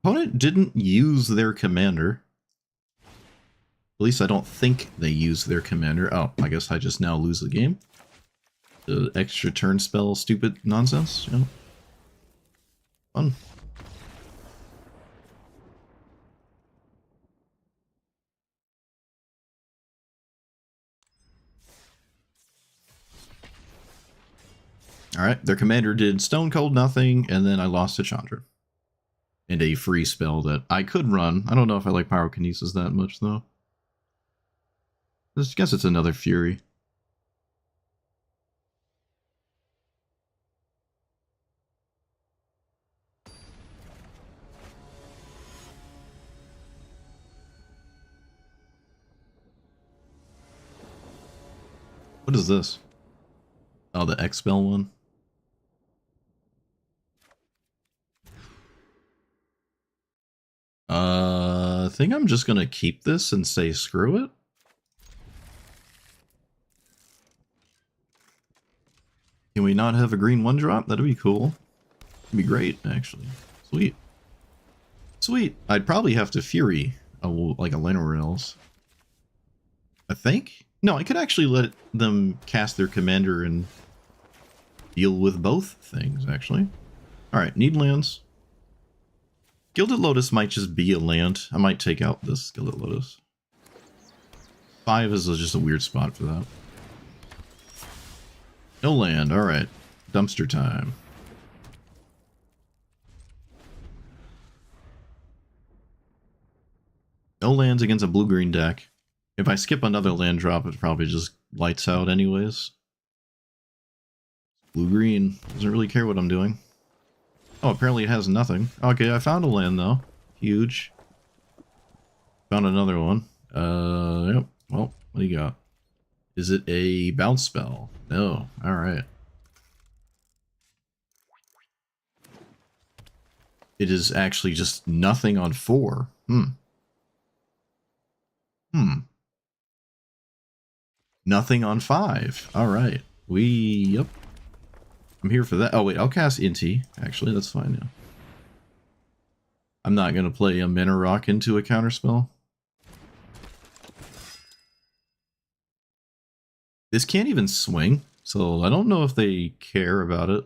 Speaker 1: Opponent didn't use their commander. At least I don't think they used their commander. Oh, I guess I just now lose the game. The extra turn spell stupid nonsense, you know? Fun. Alright, their commander did Stone Cold nothing, and then I lost to Chandra. And a free spell that I could run. I don't know if I like Pyrokinesis that much, though. I guess it's another Fury. What is this? Oh, the X-Spell one? I think I'm just gonna keep this and say screw it. Can we not have a green 1-drop? That'd be cool. That'd be great, actually. Sweet. Sweet. I'd probably have to Fury, like a Llanowar else. I think? No, I could actually let them cast their commander and deal with both things, actually. Alright, need lands. Gilded Lotus might just be a land. I might take out this Gilded Lotus. 5 is just a weird spot for that. No land, alright. Dumpster time. No lands against a blue-green deck. If I skip another land drop, it probably just lights out anyways. Blue-green. Doesn't really care what I'm doing. Oh, apparently it has nothing. Okay, I found a land though. Huge. Found another one. Yep. Well, what do you got? Is it a bounce spell? No. Alright. It is actually just nothing on 4. Nothing on 5. Alright. Yep. I'm here for that. Oh, wait, I'll cast Inti. Actually, that's fine now. I'm not going to play a Mana Rock into a counterspell. This can't even swing, so I don't know if they care about it.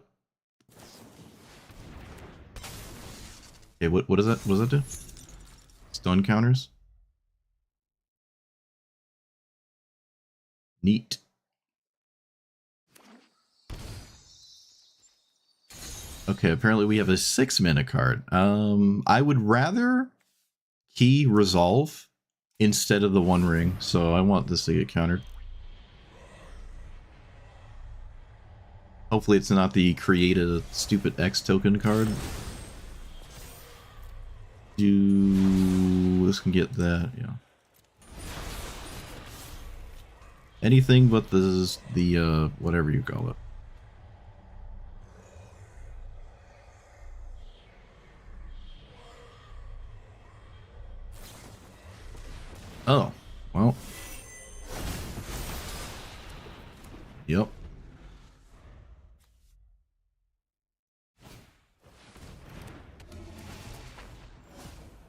Speaker 1: Okay, what is that? What does that do? Stun counters? Neat. Okay, apparently we have a 6 mana card. I would rather key Resolve instead of the One Ring, so I want this to get countered. Hopefully it's not the create a stupid X token card. This can get that, yeah. Anything but the whatever you call it. Oh, well. Yep.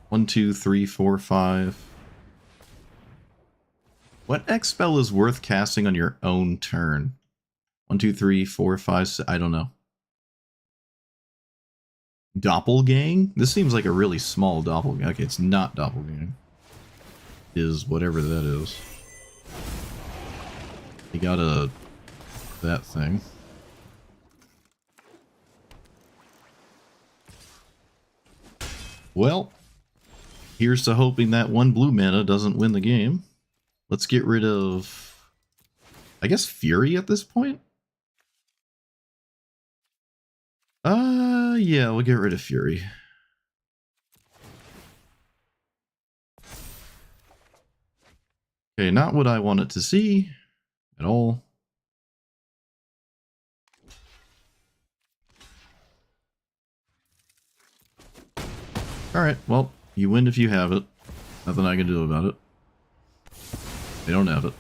Speaker 1: One, two, three, four, 5. What X spell is worth casting on your own turn? 1, 2, 3, 4, 5, 6, I don't know. Doppelgang? This seems like a really small doppelgang. Okay, it's not doppelgang. It is whatever that is. You got that thing. Well, here's to hoping that 1 blue mana doesn't win the game. Let's get rid of, I guess, Fury at this point? Yeah, we'll get rid of Fury. Okay, not what I wanted to see at all. Alright, well, you win if you have it. Nothing I can do about it. They don't have it.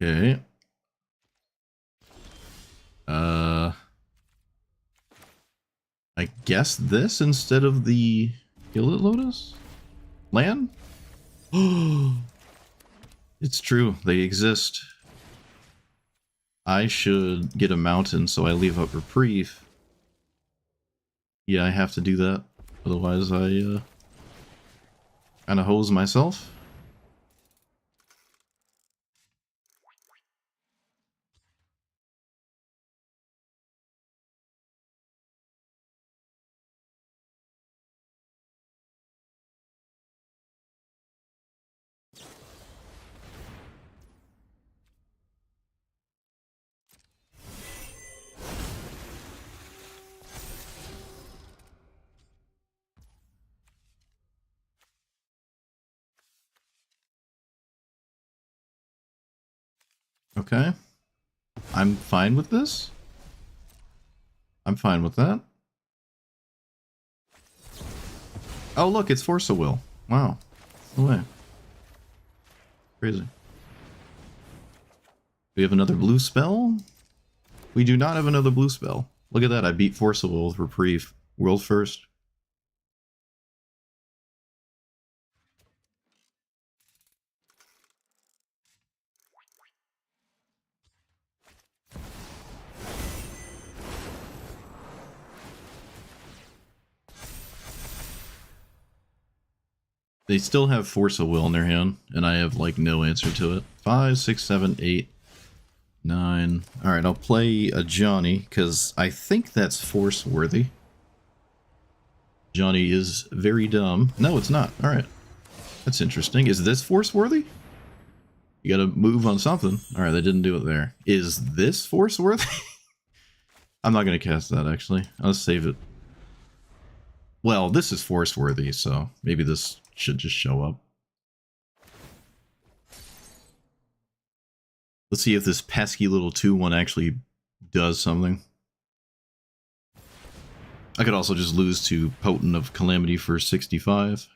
Speaker 1: Okay. I guess this instead of the Gilded Lotus? Land? It's true, they exist. I should get a mountain so I leave up reprieve. Yeah, I have to do that. Otherwise I kinda hose myself. Okay. I'm fine with this. I'm fine with that. Oh look, it's Force of Will. Wow. No way. Crazy. We have another blue spell? We do not have another blue spell. Look at that, I beat Force of Will with Reprieve. World first. They still have Force of Will in their hand, and I have, like, no answer to it. 5, 6, 7, 8, 9. Alright, I'll play a Johnny, because I think that's Force-worthy. Johnny is very dumb. No, it's not. Alright. That's interesting. Is this Force-worthy? You gotta move on something. Alright, they didn't do it there. Is this force worthy? I'm not gonna cast that, actually. I'll save it. Well, this is force worthy, so maybe this should just show up. Let's see if this pesky little 2-1 actually does something. I could also just lose to Potent of Calamity for 65.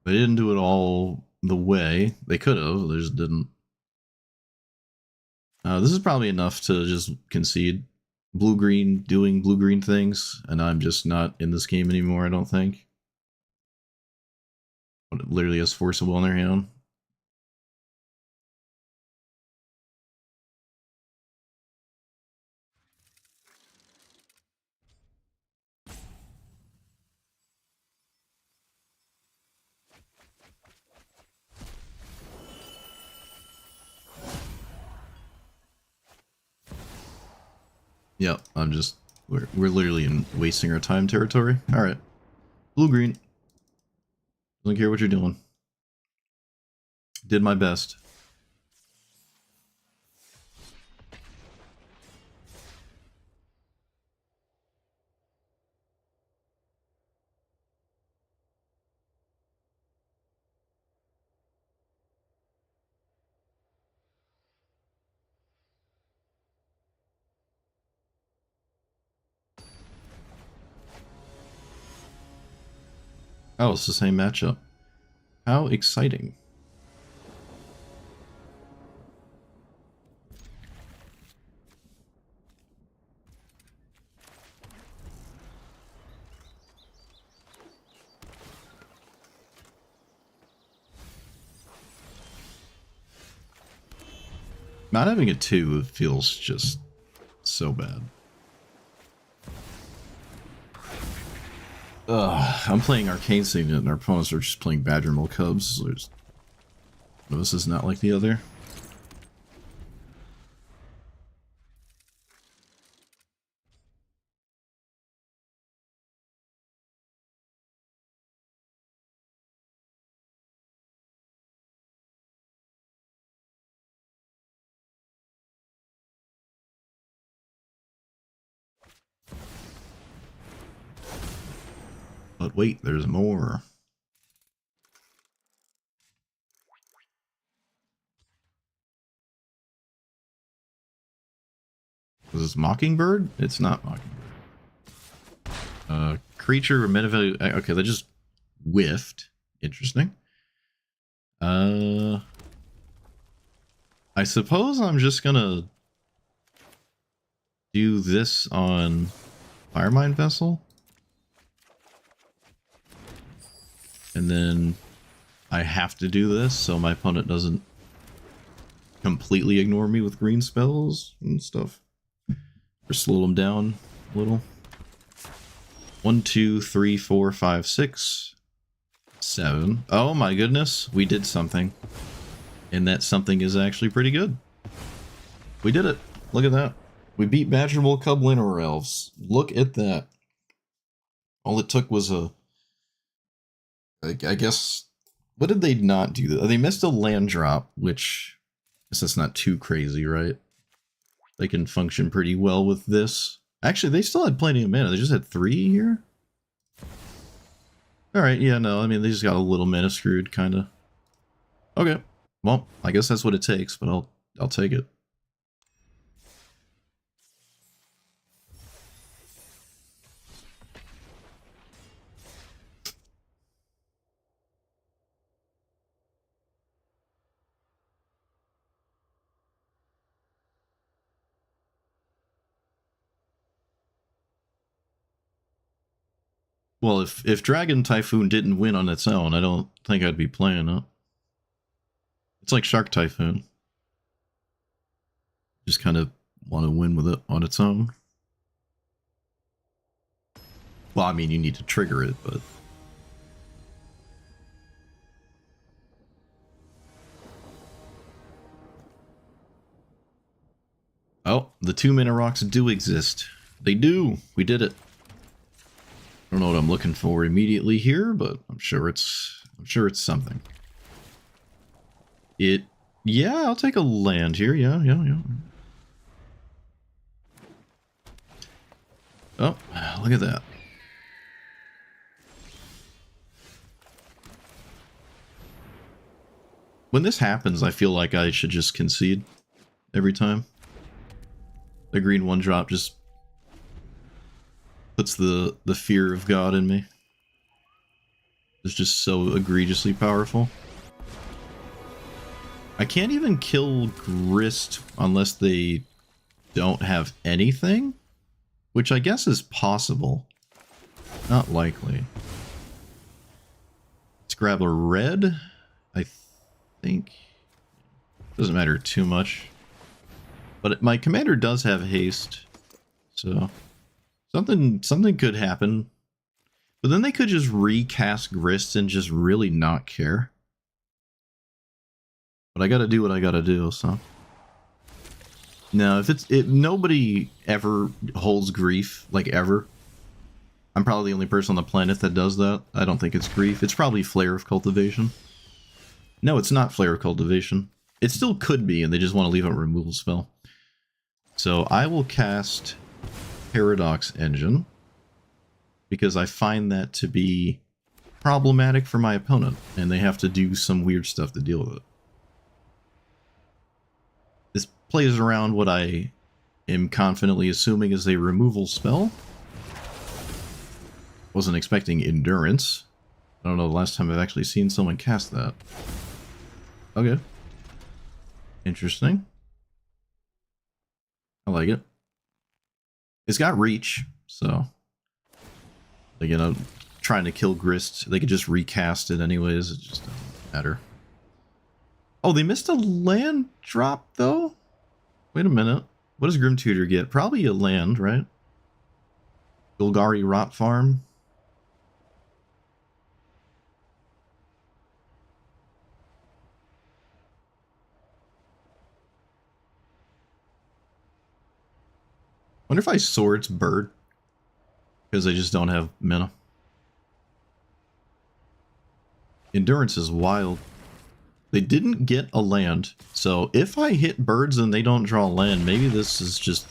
Speaker 1: They didn't do it all the way. They could have, they just didn't. This is probably enough to just concede. Blue-green doing blue-green things, and I'm just not in this game anymore, I don't think. But it literally has Forcible on their hand. Yep, I'm just... We're literally in wasting our time territory. Alright. Blue-green. Doesn't care what you're doing. Did my best. Oh, it's the same matchup. How exciting. Not having a 2 feels just so bad. I'm playing Arcane Signet and our opponents are just playing Badgermole Cubs. So one of us is not like the other. But wait, there's more. Is this Mockingbird? It's not Mockingbird. Creature or meta. Okay, that just whiffed. Interesting. I suppose I'm just gonna do this on Firemind Vessel. And then I have to do this so my opponent doesn't completely ignore me with green spells and stuff. Or slow them down a little. 1, 2, 3, 4, 5, 6, 7. Oh my goodness, we did something. And that something is actually pretty good. We did it. Look at that. We beat Badgermole Cub Winter Elves. Look at that. All it took was a... I guess... What did they not do? They missed a land drop, which... I guess that's not too crazy, right? They can function pretty well with this. Actually, they still had plenty of mana. They just had 3 here? Alright, yeah, no, I mean, they just got a little mana screwed, kinda. Okay. Well, I guess that's what it takes, but I'll take it. Well, if Dragon Typhoon didn't win on its own, I don't think I'd be playing it. It's like Shark Typhoon. Just kind of want to win with it on its own. Well, I mean, you need to trigger it, but... Oh, the 2-mana rocks do exist. They do. We did it. I don't know what I'm looking for immediately here, but I'm sure it's something. Yeah, I'll take a land here. Yeah. Oh, look at that. When this happens, I feel like I should just concede every time. The green 1-drop just puts the fear of God in me. It's just so egregiously powerful. I can't even kill Grist unless they don't have anything, which I guess is possible. Not likely. Let's grab a red. I think doesn't matter too much, but my commander does have haste, so something could happen. But then they could just recast Grist and just really not care. But I gotta do what I gotta do, so. No, if nobody ever holds grief, like ever. I'm probably the only person on the planet that does that. I don't think it's grief. It's probably Flare of Cultivation. No, it's not Flare of Cultivation. It still could be, and they just want to leave a removal spell. So I will cast Paradox Engine, because I find that to be problematic for my opponent, and they have to do some weird stuff to deal with it. This plays around what I am confidently assuming is a removal spell. Wasn't expecting Endurance. I don't know the last time I've actually seen someone cast that. Okay. Interesting. I like it. It's got reach, so... You know, trying to kill Grist, they could just recast it anyways, it just doesn't matter. Oh, they missed a land drop, though? Wait a minute. What does Grim Tutor get? Probably a land, right? Golgari Rot Farm? Wonder if I Swords Bird. Because I just don't have mana. Endurance is wild. They didn't get a land, so if I hit birds and they don't draw land, maybe this is just...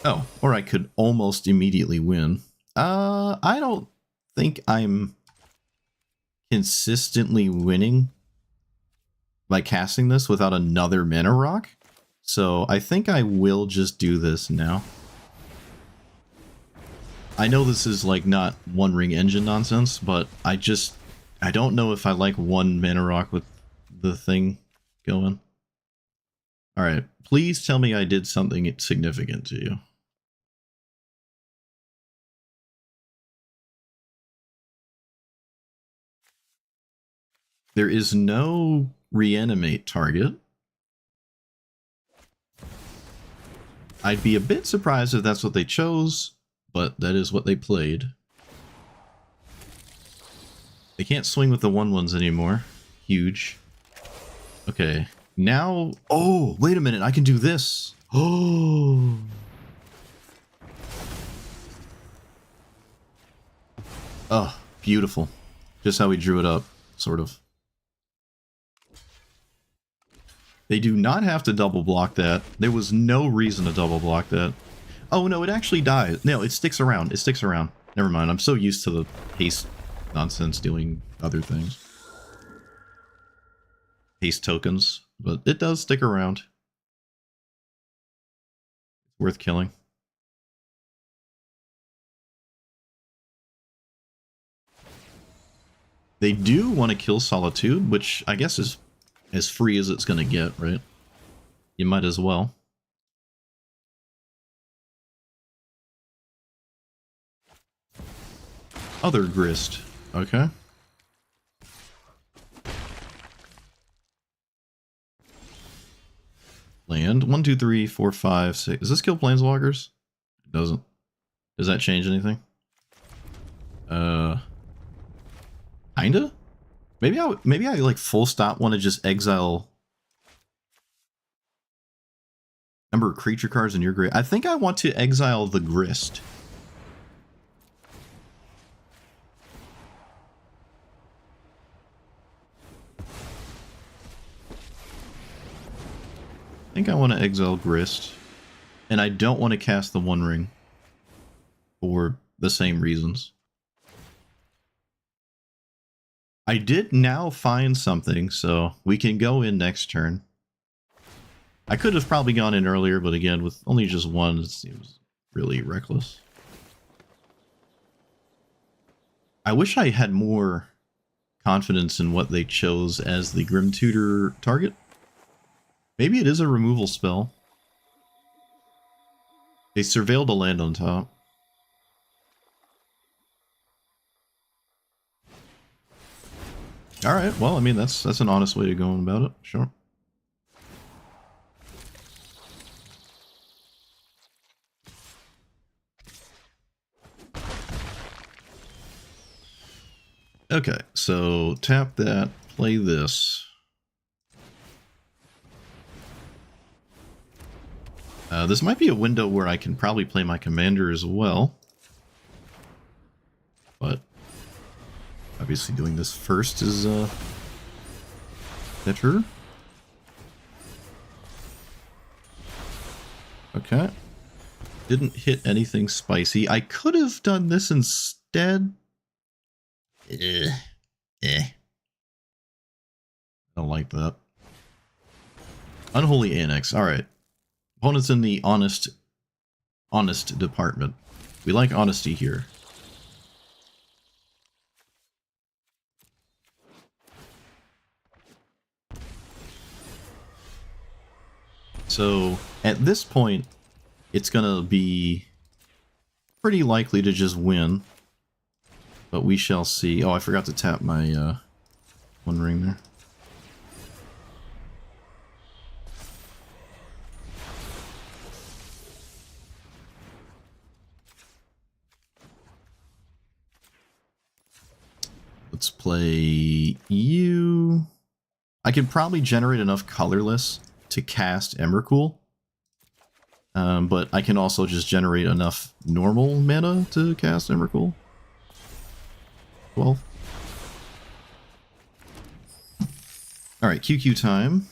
Speaker 1: Oh, or I could almost immediately win. I don't think I'm consistently winning by casting this without another mana rock, so I think I will just do this now. I know this is like not One Ring Engine nonsense, but I don't know if I like one mana rock with the thing going. Alright, please tell me I did something significant to you. There is no reanimate target. I'd be a bit surprised if that's what they chose, but that is what they played. They can't swing with the 1/1s anymore. Huge. Okay, now... Oh, wait a minute, I can do this. Oh. Oh, beautiful. Just how we drew it up, sort of. They do not have to double block that. There was no reason to double block that. Oh no, it actually dies. No, it sticks around. It sticks around. Never mind, I'm so used to the haste nonsense doing other things. Haste tokens, but it does stick around. It's worth killing. They do want to kill Solitude, which I guess is as free as it's going to get, right? You might as well. Other Grist. Okay. Land. 1, 2, 3, 4, 5, 6. Does this kill Planeswalkers? It doesn't. Does that change anything? Kinda? Maybe I like full stop want to just exile. Number of creature cards in your grave. I think I want to exile the Grist. I think I want to exile Grist. And I don't want to cast the One Ring. For the same reasons. I did now find something, so we can go in next turn. I could have probably gone in earlier, but again, with only just one, it seems really reckless. I wish I had more confidence in what they chose as the Grim Tutor target. Maybe it is a removal spell. They surveilled a land on top. Alright, well, I mean, that's an honest way to go about it, sure. Okay, so tap that, play this. This might be a window where I can probably play my commander as well. But obviously doing this first is better. Okay. Didn't hit anything spicy. I could have done this instead. I don't like that. Unholy Annex. Alright. Opponents in the honest department. We like honesty here. So, at this point, it's gonna be pretty likely to just win. But we shall see. Oh, I forgot to tap my One Ring there. Let's play you. I could probably generate enough colorless to cast Emrakul. But I can also just generate enough normal mana to cast Emrakul. 12. Alright, QQ time.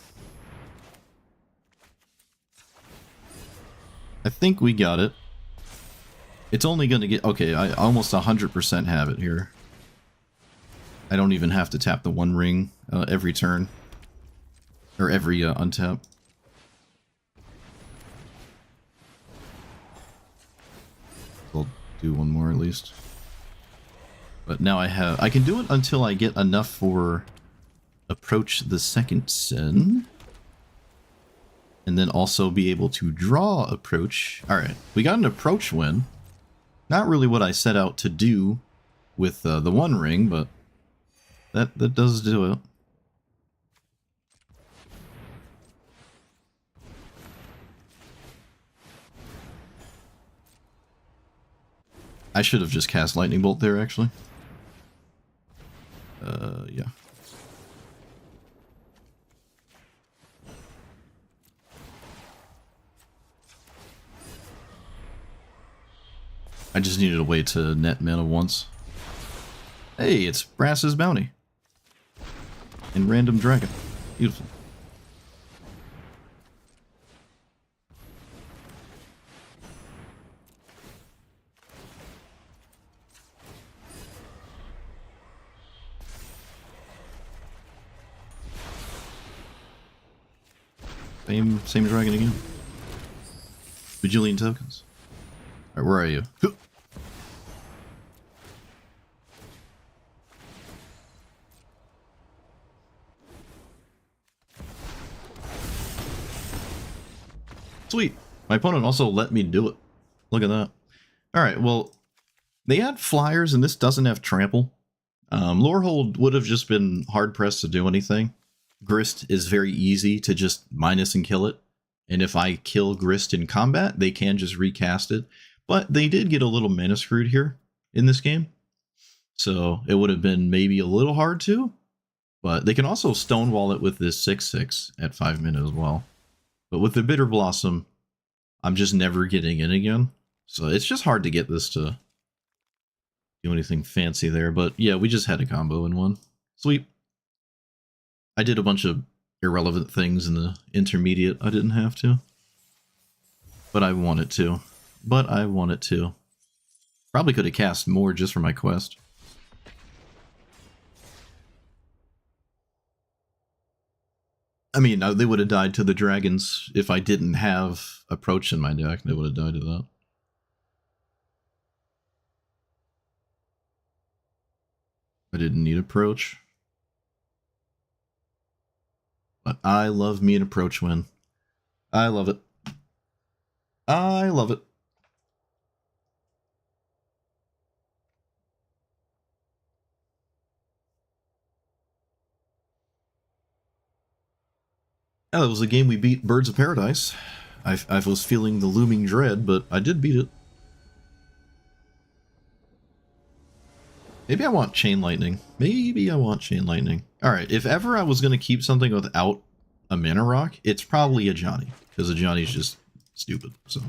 Speaker 1: I think we got it. It's only going to get... Okay, I almost 100% have it here. I don't even have to tap the One Ring every turn. Or every untap. I'll do one more at least. But now I can do it until I get enough for Approach the Second Sin. And then also be able to draw Approach. Alright, we got an Approach win. Not really what I set out to do with the One Ring, but that does do it. I should have just cast Lightning Bolt there, actually. Yeah. I just needed a way to net mana once. Hey, it's Brass's Bounty. And Random Dragon. Beautiful. Same dragon again. Bajillion tokens. Alright, where are you? Sweet. My opponent also let me do it. Look at that. Alright, well, they had flyers and this doesn't have trample. Lorehold would have just been hard-pressed to do anything. Grist is very easy to just minus and kill it. And if I kill Grist in combat, they can just recast it. But they did get a little mana screwed here in this game. So it would have been maybe a little hard to. But they can also stonewall it with this 6/6 at 5 mana as well. But with the Bitter Blossom, I'm just never getting in again. So it's just hard to get this to do anything fancy there. But yeah, we just had a combo in one. Sweet. I did a bunch of irrelevant things in the intermediate. I didn't have to. But I wanted to. Probably could have cast more just for my quest. I mean, they would have died to the dragons if I didn't have approach in my deck. They would have died to that. I didn't need approach. But I love me an approach win. I love it. I love it. Yeah, that was a game we beat Birds of Paradise. I was feeling the looming dread, but I did beat it. Maybe I want Chain Lightning. Alright, if ever I was going to keep something without a mana rock, it's probably Ajani. Because Ajani's just stupid, so.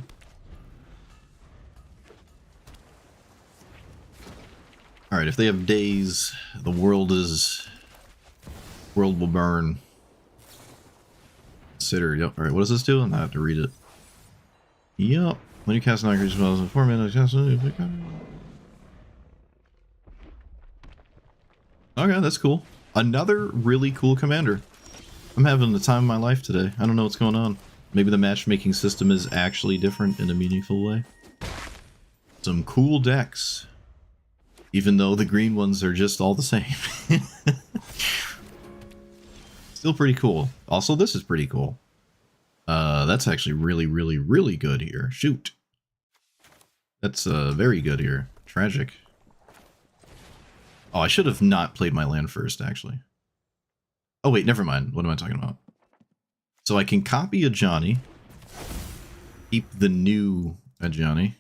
Speaker 1: Alright, if they have days, the world will burn. Consider, yep. Alright, what does this do? I have to read it. Yep. When you cast an creature spells in 4 mana, okay, that's cool. Another really cool commander. I'm having the time of my life today. I don't know what's going on. Maybe the matchmaking system is actually different in a meaningful way. Some cool decks. Even though the green ones are just all the same. Still pretty cool. Also, this is pretty cool. That's actually really, really, really good here. Shoot. That's very good here. Tragic. Oh, I should have not played my land first, actually. Oh, wait, never mind. What am I talking about? So I can copy Ajani. Keep the new Ajani.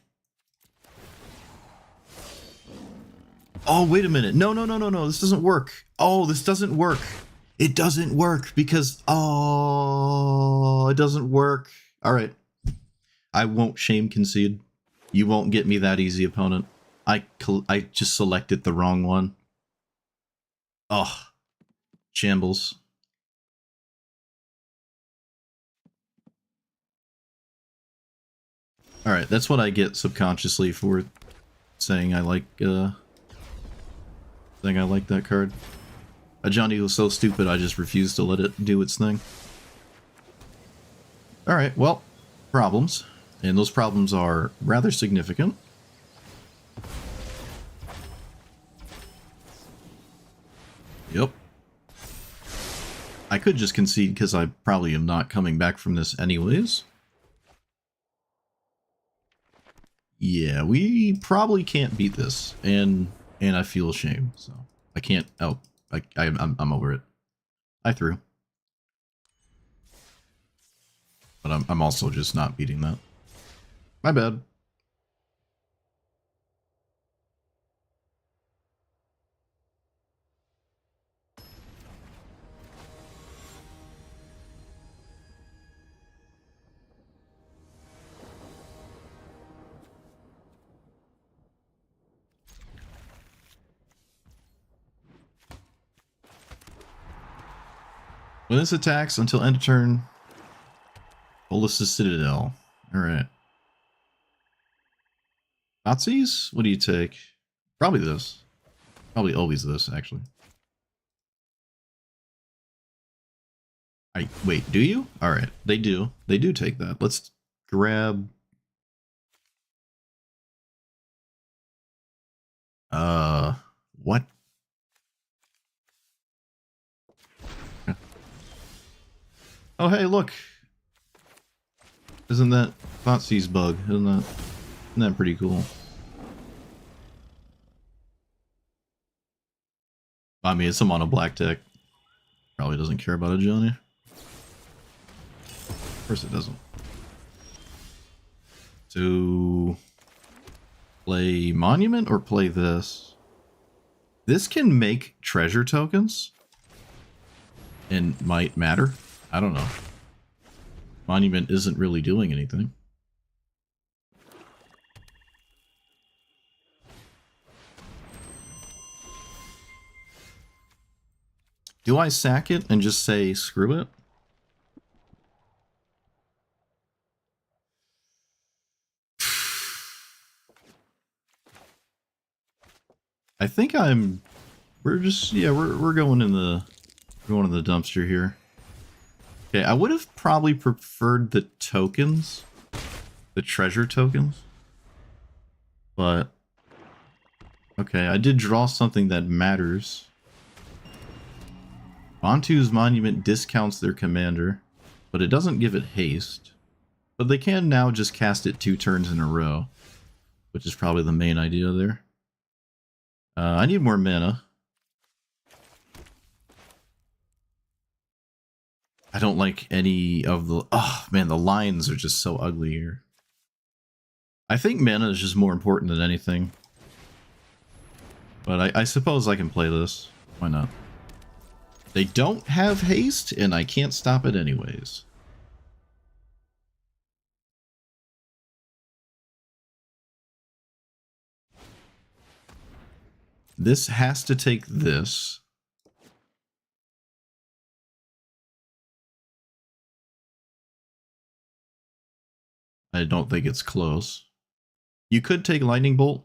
Speaker 1: Oh, wait a minute. No. This doesn't work. Oh, this doesn't work. It doesn't work because... Oh, it doesn't work. All right. I won't shame concede. You won't get me that easy, opponent. I just selected the wrong one. Oh, shambles. All right, that's what I get subconsciously for saying I like that card. Ajani was so stupid, I just refused to let it do its thing. All right, well, problems, and those problems are rather significant. Yep. I could just concede because I probably am not coming back from this anyways. Yeah, we probably can't beat this, and I feel ashamed, so I can't. Oh, I'm over it. I threw, but I'm also just not beating that. My bad. When this attacks until end of turn, Bolas's Citadel. Alright. Nazis? What do you take? Probably this. Probably always this, actually. Wait, do you? Alright, they do. They do take that. Let's grab... What? Oh, hey, look. Isn't that Thoughtseize bug? Isn't that pretty cool? I mean, it's a mono black deck. Probably doesn't care about Ajani. Of course it doesn't. To play Monument or play this? This can make treasure tokens and might matter. I don't know. Monument isn't really doing anything. Do I sack it and just say screw it? I think we're just, yeah, we're going in the dumpster here. Okay, I would have probably preferred the tokens, the treasure tokens, but okay, I did draw something that matters. Bantu's monument discounts their commander, but it doesn't give it haste. But they can now just cast it 2 turns in a row, which is probably the main idea there. I need more mana. I don't like any of the... Oh, man, the lines are just so ugly here. I think mana is just more important than anything. But I suppose I can play this. Why not? They don't have haste, and I can't stop it anyways. This has to take this. I don't think it's close. You could take Lightning Bolt,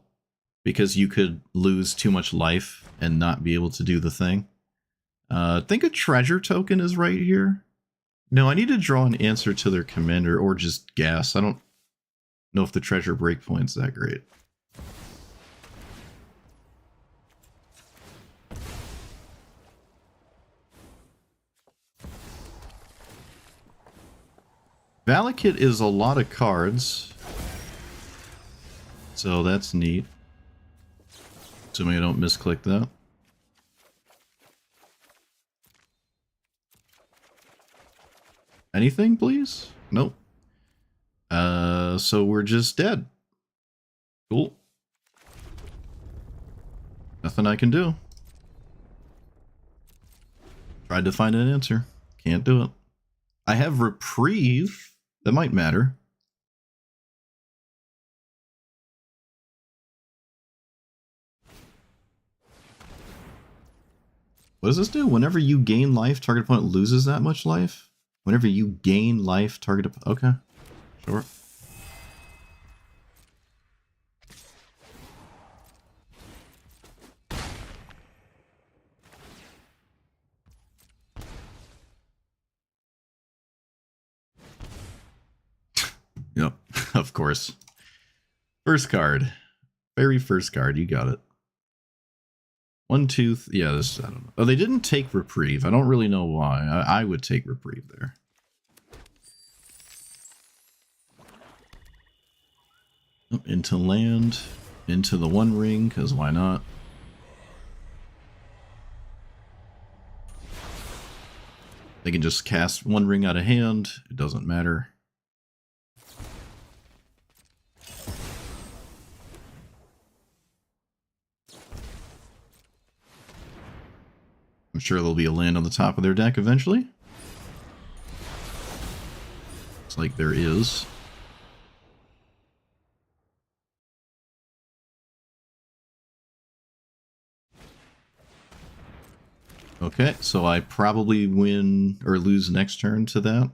Speaker 1: because you could lose too much life and not be able to do the thing. I think a treasure token is right here. No, I need to draw an answer to their commander, or just gas. I don't know if the treasure breakpoint's that great. Valakut is a lot of cards, so that's neat. Assuming I don't misclick that. Anything, please? Nope. So we're just dead. Cool. Nothing I can do. Tried to find an answer. Can't do it. I have Reprieve. That might matter. What does this do? Whenever you gain life, target opponent loses that much life? Whenever you gain life, target opponent... Okay. Sure. Yep, of course. First card. Very first card, you got it. One tooth, yeah, this, I don't know. Oh, they didn't take Reprieve. I don't really know why. I would take Reprieve there. Oh, into land, into the One Ring, because why not? They can just cast One Ring out of hand. It doesn't matter. I'm sure there'll be a land on the top of their deck eventually. Looks like there is. Okay, so I probably win or lose next turn to that.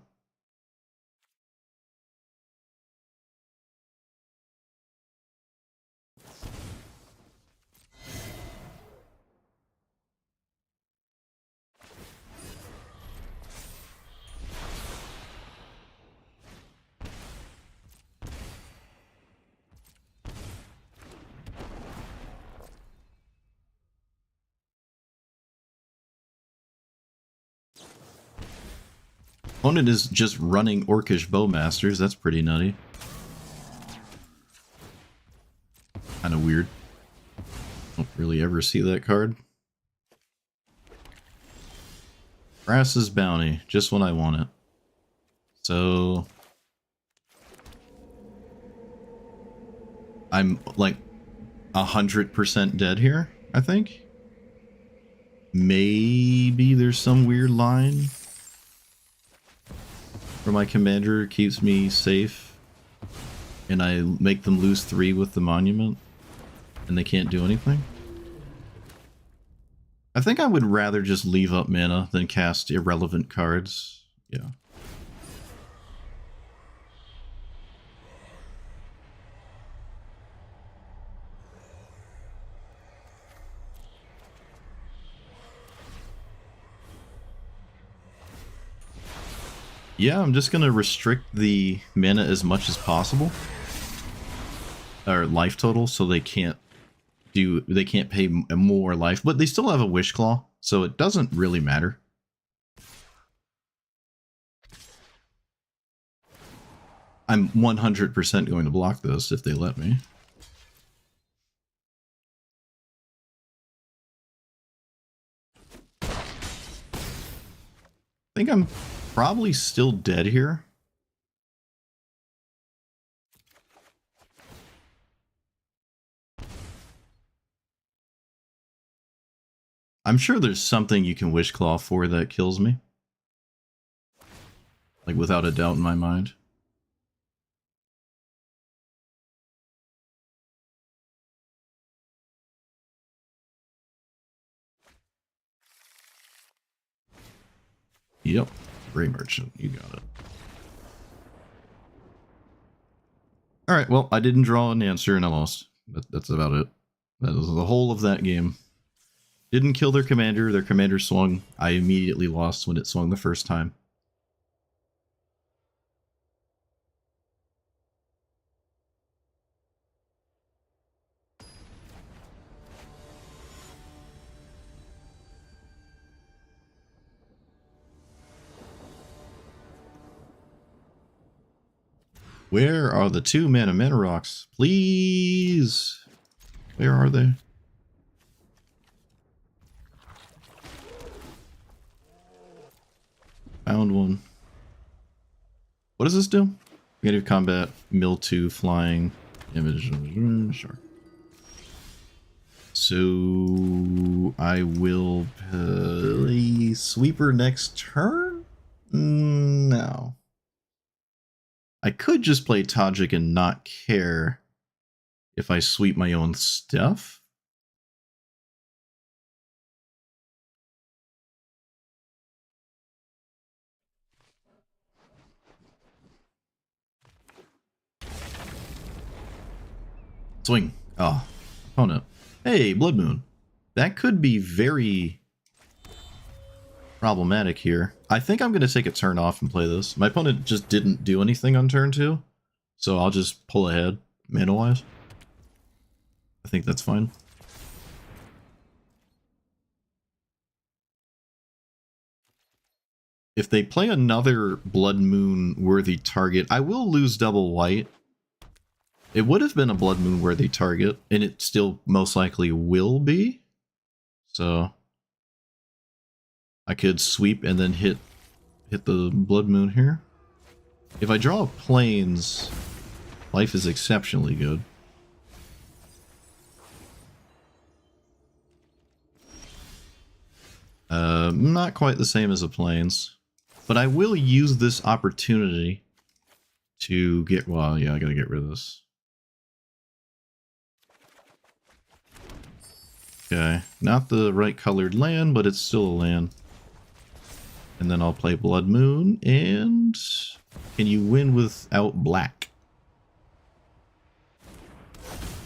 Speaker 1: Opponent is just running Orcish Bowmasters. That's pretty nutty. Kind of weird. Don't really ever see that card. Brass's Bounty. Just when I want it. So... I'm like 100% dead here, I think. Maybe there's some weird line where my commander keeps me safe and I make them lose 3 with the monument and they can't do anything. I think I would rather just leave up mana than cast irrelevant cards. Yeah. Yeah, I'm just gonna restrict the mana as much as possible. Or life total, so they can't pay more life, but they still have a Wish Claw, so it doesn't really matter. I'm 100% going to block this if they let me. I think I'm probably still dead here. I'm sure there's something you can Wish Claw for that kills me. Like, without a doubt in my mind. Yep. Ray Merchant, you got it. Alright, well, I didn't draw an answer and I lost. That's about it. That was the whole of that game. Didn't kill their commander swung. I immediately lost when it swung the first time. Where are the 2 mana rocks? Please! Where are they? Found one. What does this do? Negative combat, mill 2, flying, image. Sure. So I will play Sweeper next turn? No. I could just play Tajik and not care if I sweep my own stuff. Swing. Oh, opponent. Hey, Blood Moon. That could be very problematic here. I think I'm going to take a turn off and play this. My opponent just didn't do anything on turn 2, so I'll just pull ahead mana-wise. I think that's fine. If they play another Blood Moon worthy target, I will lose double white. It would have been a Blood Moon worthy target, and it still most likely will be. So I could sweep and then hit the Blood Moon here. If I draw planes, life is exceptionally good. Not quite the same as the planes, but I will use this opportunity to get, well, yeah, I gotta get rid of this. Okay, not the right colored land, but it's still a land. And then I'll play Blood Moon, and can you win without black?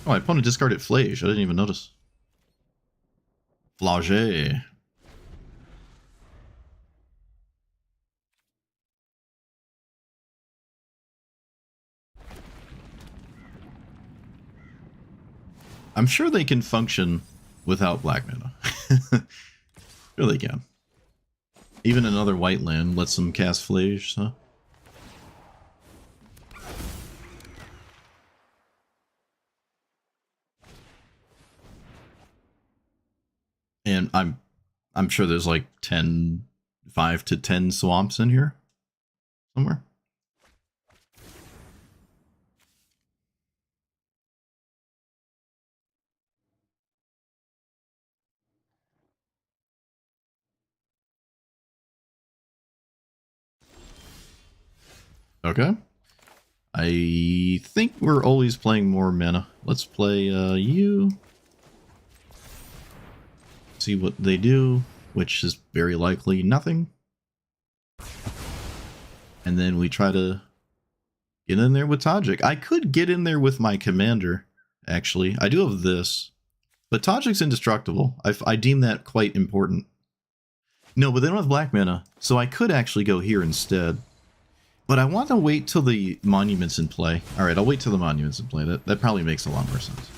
Speaker 1: Oh, my opponent discarded Flage. I didn't even notice. Flage. I'm sure they can function without black mana. Sure they can. Even another white land lets them cast Flage, huh? And I'm sure there's like 5 to 10 swamps in here somewhere. Okay. I think we're always playing more mana. Let's play you. see what they do, which is very likely nothing. And then we try to get in there with Tajik. I could get in there with my commander, actually. I do have this. But Tajik's indestructible. I deem that quite important. No, but they don't have black mana, so I could actually go here instead. But I want to wait till the monument's in play. Alright, I'll wait till the monument's in play. That probably makes a lot more sense.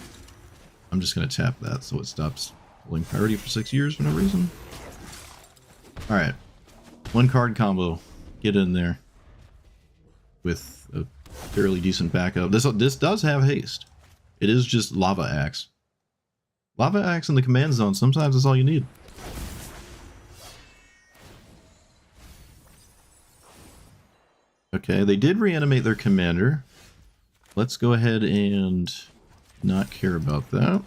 Speaker 1: I'm just going to tap that so it stops pulling priority for 6 years for no reason. Alright. 1 card combo. Get in there. With a fairly decent backup. This does have haste. It is just Lava Axe. Lava Axe in the command zone, sometimes that's all you need. Okay, they did reanimate their commander. Let's go ahead and not care about that.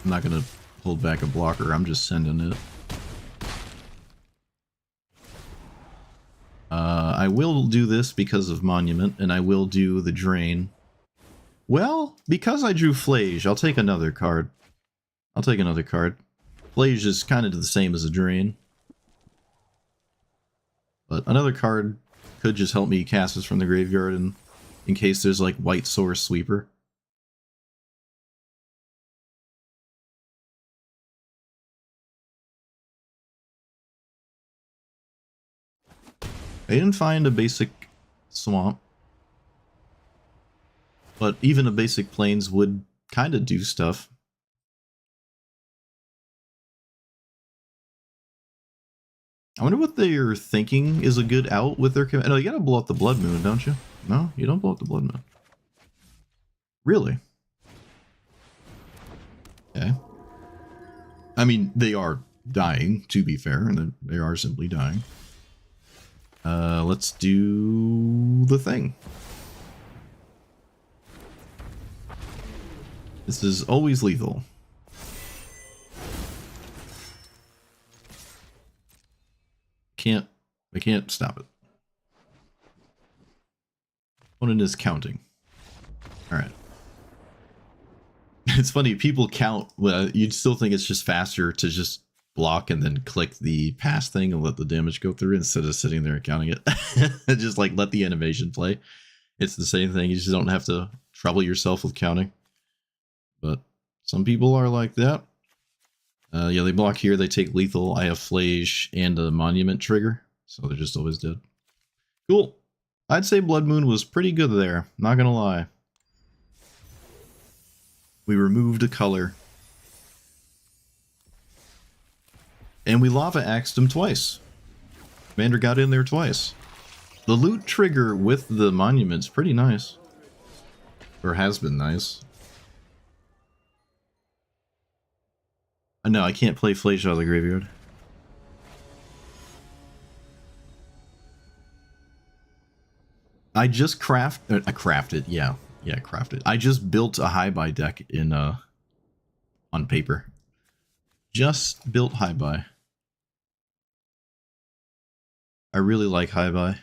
Speaker 1: I'm not going to hold back a blocker, I'm just sending it. I will do this because of Monument, and I will do the Drain. Well, because I drew Flage, I'll take another card. I'll take another card. Flage is kind of the same as a Drain. But another card could just help me cast this from the graveyard in case there's like White Source Sweeper. I didn't find a basic swamp. But even a basic plains would kind of do stuff. I wonder what they're thinking is a good out with their command. No, you gotta blow up the Blood Moon, don't you? No, you don't blow up the Blood Moon. Really? Okay. I mean, they are dying, to be fair, and they are simply dying. Let's do the thing. This is always lethal. I can't stop it. Opponent is counting. Alright. It's funny, people count, you'd still think it's just faster to just block and then click the pass thing and let the damage go through instead of sitting there and counting it. Just like let the animation play. It's the same thing, you just don't have to trouble yourself with counting. But some people are like that. Yeah, they block here, they take lethal. I have Flage and a Monument trigger, so they're just always dead. Cool. I'd say Blood Moon was pretty good there, not gonna lie. We removed a color. And we Lava Axed him twice. Commander got in there twice. The loot trigger with the Monument's pretty nice. Or has been nice. No, I can't play Flage out of the graveyard. I just crafted, yeah, crafted. I just built a high-buy deck in, on paper. Just built high-buy. I really like high-buy.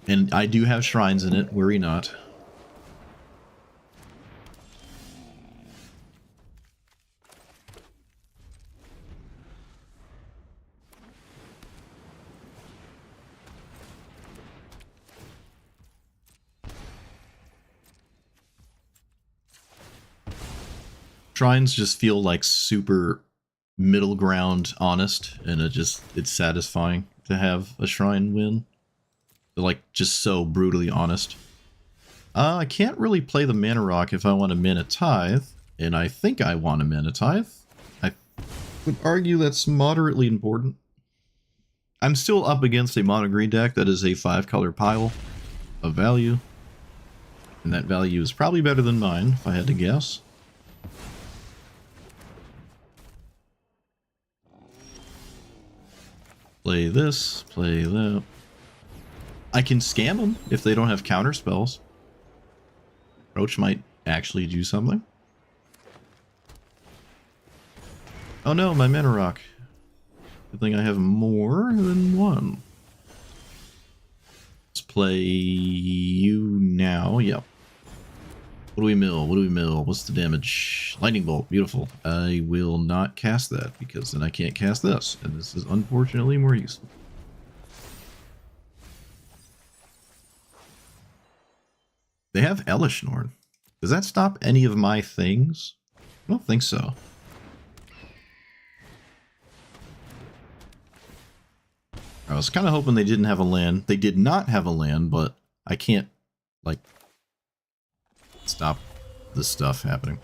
Speaker 1: And I do have shrines in it, worry not. Shrines just feel like super middle ground honest, and it's satisfying to have a shrine win. They're like just so brutally honest. I can't really play the Mana Rock if I want to Mana Tithe, and I think I want to Mana Tithe. I would argue that's moderately important. I'm still up against a mono green deck that is a 5-color pile of value, and that value is probably better than mine if I had to guess. Play this, play that. I can scam them if they don't have counter spells. Roach might actually do something. Oh no, my Mana Rock. Good thing I have more than one. play you now. Yep. What do we mill? What do we mill? What's the damage? Lightning bolt. Beautiful. I will not cast that because then I can't cast this. And this is unfortunately more useful. They have Elishnorn. Does that stop any of my things? I don't think so. I was kind of hoping they didn't have a land. They did not have a land, but I can't, like, stop this stuff happening.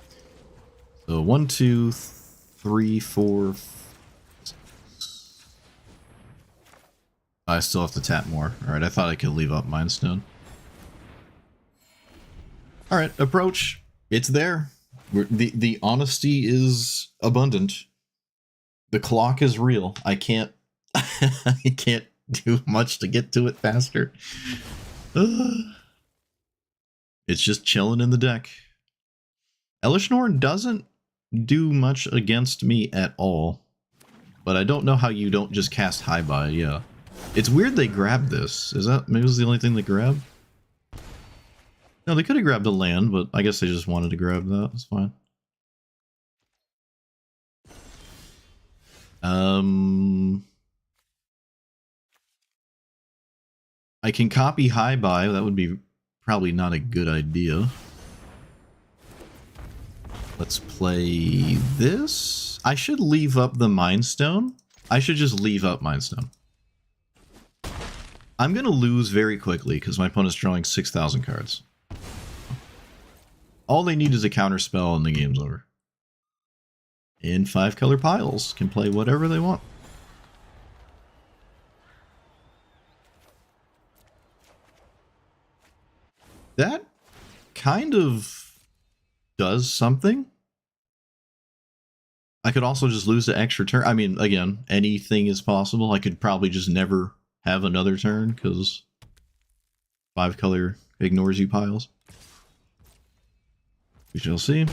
Speaker 1: So 1, 2, 3, 4. I still have to tap more. Alright, I thought I could leave up Mindstone. Alright, approach. It's there. The honesty is abundant. The clock is real. I can't I can't do much to get to it faster. It's just chilling in the deck. Elishnorn doesn't do much against me at all. But I don't know how you don't just cast High Buy, yeah. It's weird they grabbed this. Is that maybe it was the only thing they grabbed? No, they could have grabbed a land, but I guess they just wanted to grab that. That's fine. I can copy High Buy. That would be probably not a good idea. Let's play this. I should leave up the Mind Stone. I should just leave up Mind Stone. I'm going to lose very quickly because my opponent's drawing 6,000 cards. All they need is a counter spell and the game's over. In 5-color piles, can play whatever they want. That kind of does something. I could also just lose the extra turn. I mean, again, anything is possible. I could probably just never have another turn because 5-color ignores you piles. We shall see.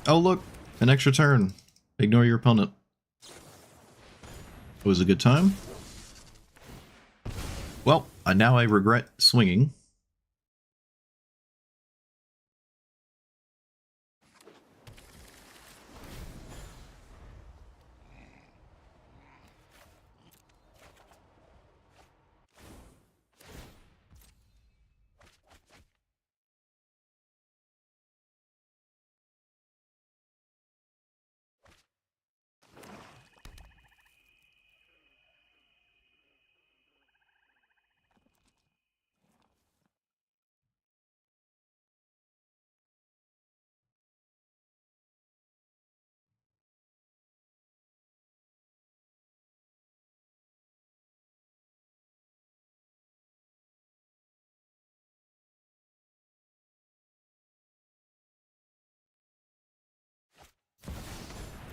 Speaker 1: Oh, look, an extra turn. Ignore your opponent. It was a good time. Well, now I regret swinging.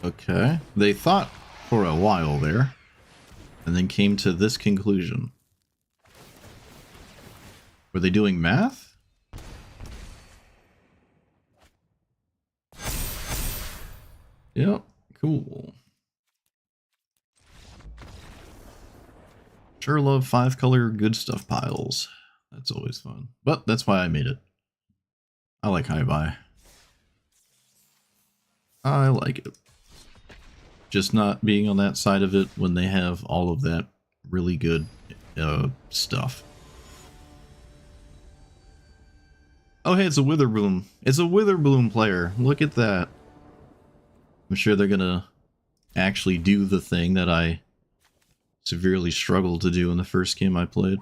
Speaker 1: Okay. They thought for a while there, and then came to this conclusion. Were they doing math? Yep, cool. Sure love 5-color good stuff piles. That's always fun. But that's why I made it. I like High Buy. I like it. Just not being on that side of it when they have all of that really good stuff. Oh hey, it's a Witherbloom. It's a Witherbloom player. Look at that. I'm sure they're gonna actually do the thing that I severely struggled to do in the first game I played.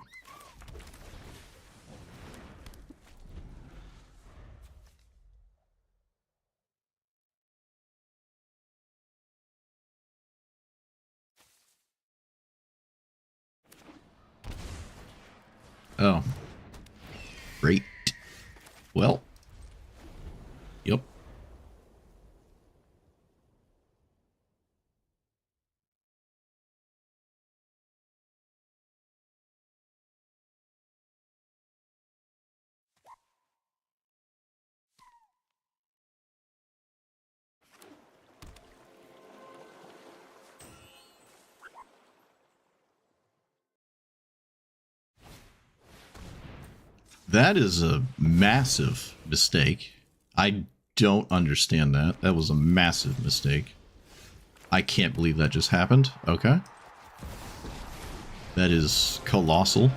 Speaker 1: Oh. Great. Well. Yep. That is a massive mistake. I don't understand that. That was a massive mistake. I can't believe that just happened. Okay. That is colossal.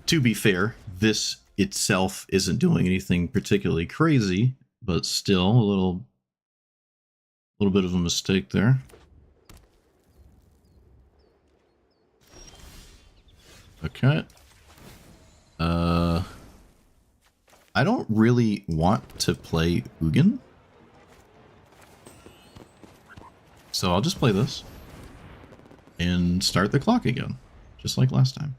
Speaker 1: To be fair, this itself isn't doing anything particularly crazy, but still a little bit of a mistake there. Okay. I don't really want to play Ugin. So I'll just play this and start the clock again, just like last time.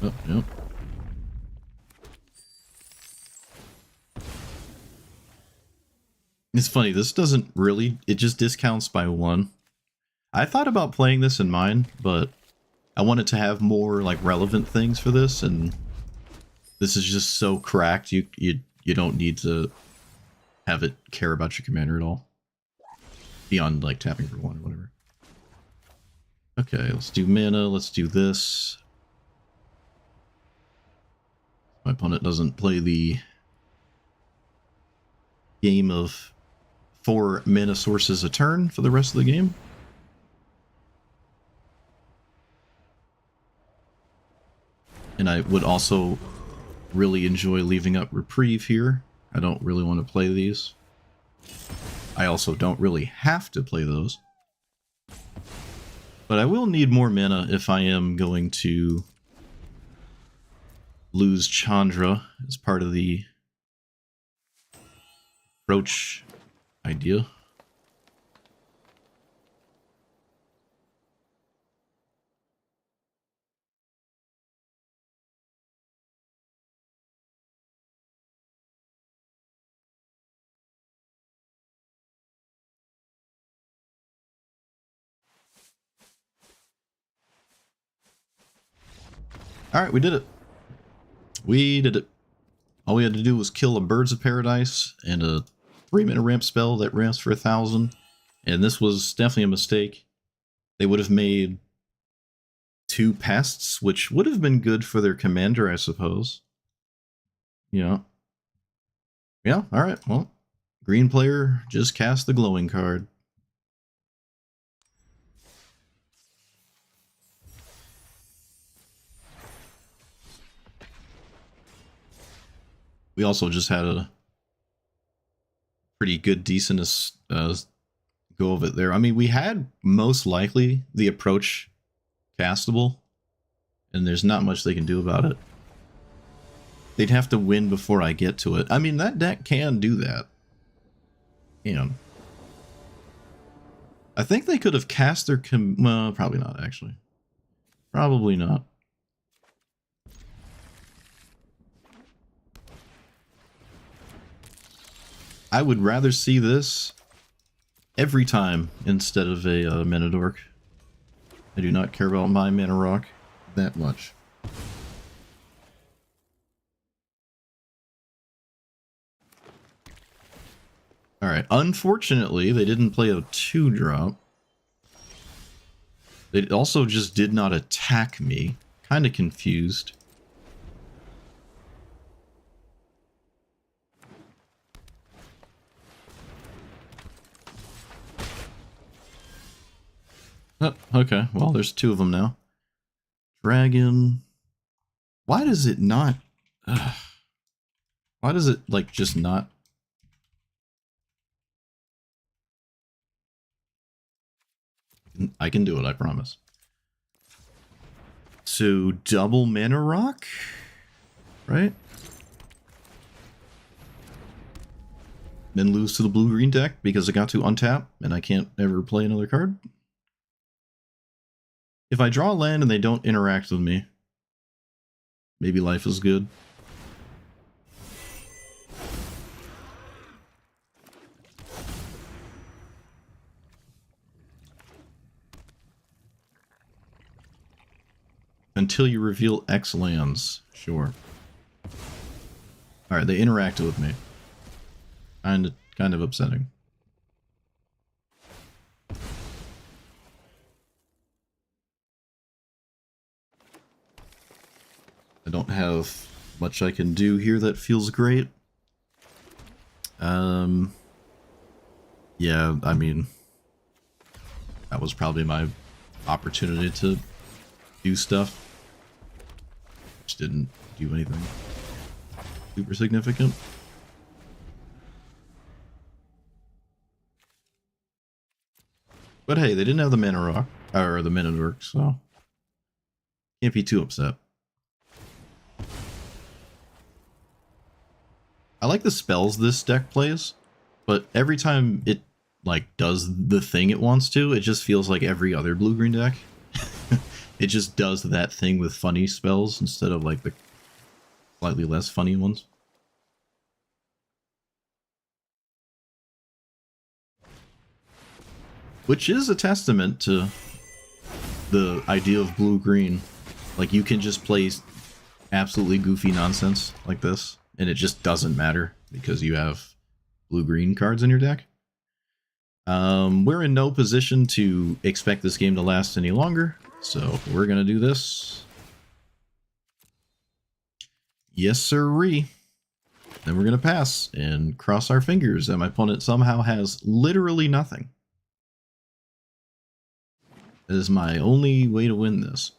Speaker 1: Oh, yep. It's funny, this doesn't really, it just discounts by 1. I thought about playing this in mine, but I wanted to have more like relevant things for this, and this is just so cracked, you don't need to have it care about your commander at all. Beyond like tapping for 1 or whatever. Okay, let's do mana, let's do this. My opponent doesn't play the game of 4 mana sources a turn for the rest of the game. And I would also really enjoy leaving up Reprieve here. I don't really want to play these. I also don't really have to play those. But I will need more mana if I am going to lose Chandra as part of the approach idea. Alright, we did it. We did it. All we had to do was kill a Birds of Paradise and a 3-mana ramp spell that ramps for 1,000. And this was definitely a mistake. They would have made 2 pests, which would have been good for their commander, I suppose. Yeah. Yeah, alright, well. Green player just cast the glowing card. We also just had a pretty good, decent go of it there. I mean, we had most likely the approach castable, and there's not much they can do about it. They'd have to win before I get to it. I mean, that deck can do that. And I think they could have cast their well, probably not, actually. Probably not. I would rather see this every time instead of a Mana Dork. I do not care about my Mana Rock that much. Alright, unfortunately, they didn't play a 2-drop. They also just did not attack me. Kind of confused. Oh, okay, well, there's 2 of them now. Dragon. Why does it not... Why does it, like, just not... I can do it, I promise. So, double Mana Rock? Right? Then lose to the blue-green deck because I got to untap and I can't ever play another card? If I draw land and they don't interact with me, maybe life is good. Until you reveal X lands. Sure. Alright, they interacted with me. Kind of upsetting. I don't have much I can do here that feels great. Yeah, I mean, that was probably my opportunity to do stuff. Which didn't do anything super significant. But hey, they didn't have the Mana Rock, or the Mana Dork, so can't be too upset. I like the spells this deck plays, but every time it like does the thing it wants to, it just feels like every other blue-green deck. It just does that thing with funny spells instead of like the slightly less funny ones. Which is a testament to the idea of blue-green. Like, you can just play absolutely goofy nonsense like this, and it just doesn't matter because you have blue-green cards in your deck. We're in no position to expect this game to last any longer, so we're gonna do this. Yes, sirree. Then we're gonna pass and cross our fingers that my opponent somehow has literally nothing. That is my only way to win this.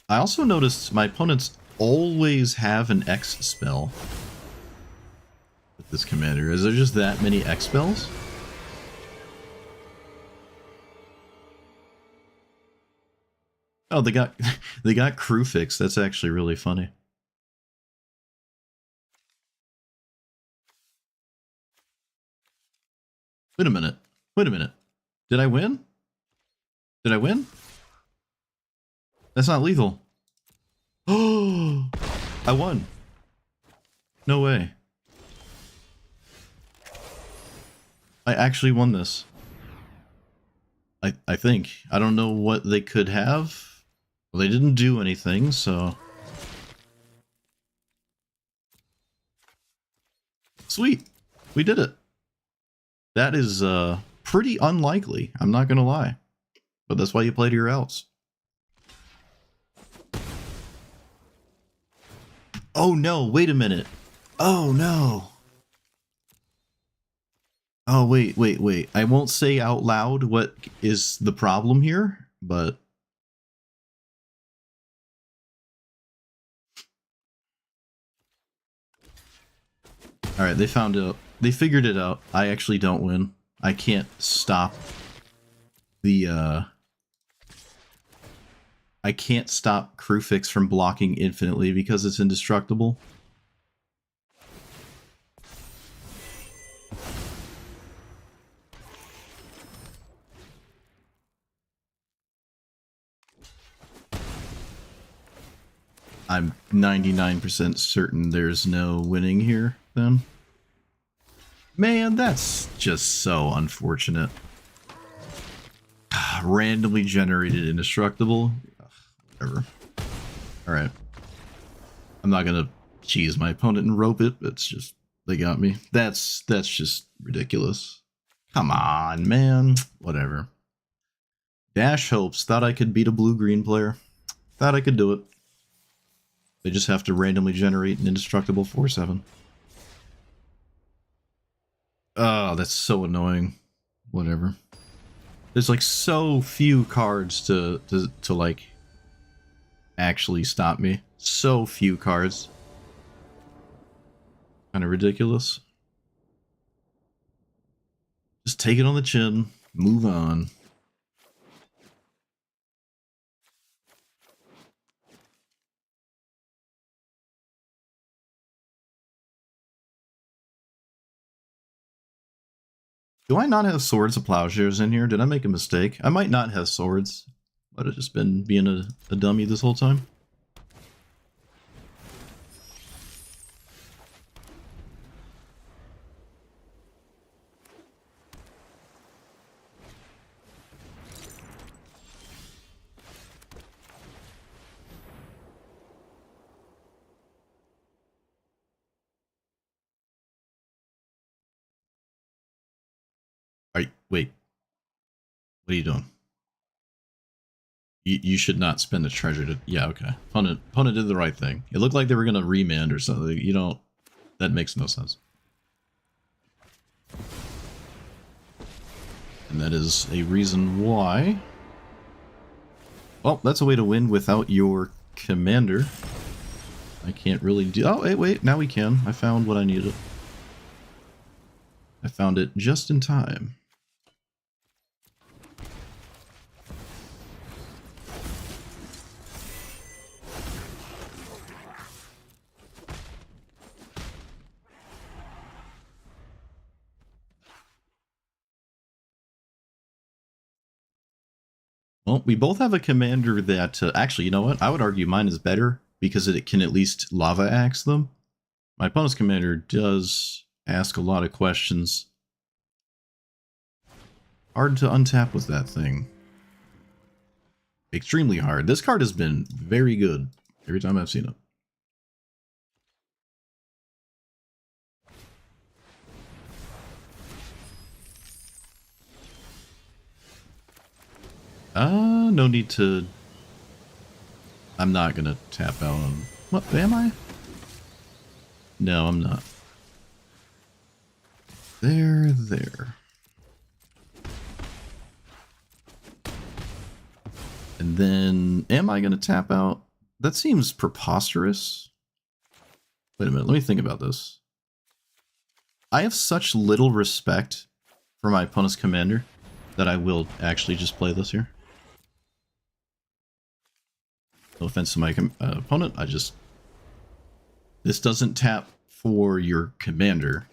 Speaker 1: I also noticed my opponents always have an X spell with this commander. Is there just that many X spells? Oh, they got Kruphix. That's actually really funny. Wait a minute. Wait a minute. Did I win? Did I win? That's not lethal. Oh, I won. No way. I actually won this. I think. I don't know what they could have. Well, they didn't do anything, so... Sweet. We did it. That is pretty unlikely, I'm not gonna lie. But that's why you play to your outs. Oh no, wait a minute. Oh no. Oh wait. I won't say out loud what is the problem here, but... Alright, they found out. They figured it out. I actually don't win. I can't stop the, I can't stop Kruphix from blocking infinitely because it's indestructible. I'm 99% certain there's no winning here, then. Man, that's just so unfortunate. Randomly generated indestructible. Ugh, whatever. Alright. I'm not gonna cheese my opponent and rope it. It's just, they got me. That's just ridiculous. Come on, man. Whatever. Dash Hopes. Thought I could beat a blue-green player. Thought I could do it. They just have to randomly generate an indestructible 4/7. Oh, that's so annoying. Whatever. There's like so few cards to like actually stop me. So few cards. Kind of ridiculous. Just take it on the chin. Move on. Do I not have Swords of Plowshares in here? Did I make a mistake? I might not have swords. Might have just been being a dummy this whole time. Wait. What are you doing? You should not spend the treasure to... Yeah, okay. Puna did the right thing. It looked like they were going to remand or something. You don't... That makes no sense. And that is a reason why... Well, that's a way to win without your commander. I can't really do... Oh, wait, now we can. I found what I needed. I found it just in time. Well, we both have a commander that... actually, you know what? I would argue mine is better because it can at least lava axe them. My opponent's commander does ask a lot of questions. Hard to untap with that thing. Extremely hard. This card has been very good every time I've seen it. No need to... I'm not gonna tap out on... What, am I? No, I'm not. There. And then, am I gonna tap out? That seems preposterous. Wait a minute, let me think about this. I have such little respect for my opponent's commander that I will actually just play this here. No offense to my opponent, this doesn't tap for your commander.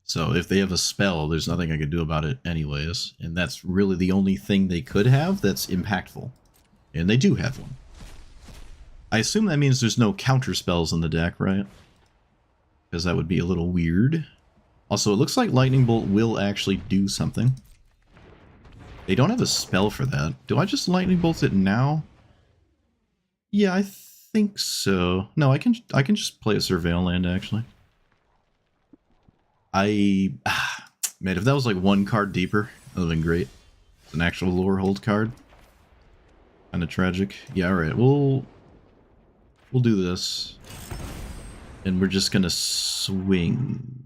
Speaker 1: So if they have a spell, there's nothing I can do about it anyways. And that's really the only thing they could have that's impactful. And they do have one. I assume that means there's no counter spells in the deck, right? Because that would be a little weird. Also, it looks like Lightning Bolt will actually do something. They don't have a spell for that. Do I just Lightning Bolt it now? Yeah, I think so. No, I can just play a Surveil land, actually. Man, if that was like one card deeper, that would have been great. It's an actual lore hold card. Kind of tragic. Yeah, alright, we'll do this. And we're just gonna swing.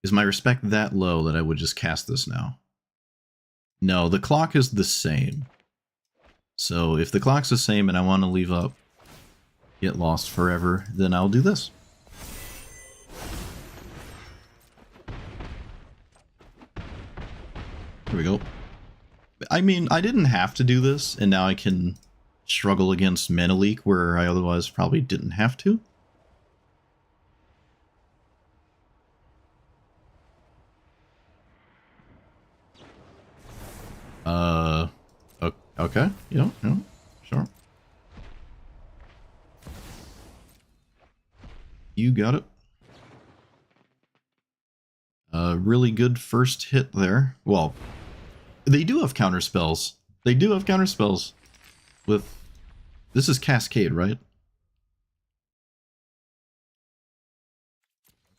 Speaker 1: Is my respect that low that I would just cast this now? No, the clock is the same. So if the clock's the same and I want to leave up Get Lost Forever, then I'll do this. Here we go. I mean, I didn't have to do this, and now I can struggle against Mana Leak where I otherwise probably didn't have to. Okay, yeah, sure. You got it. Really good first hit there. Well, they do have counter spells. They do have counter spells. With... This is Cascade, right?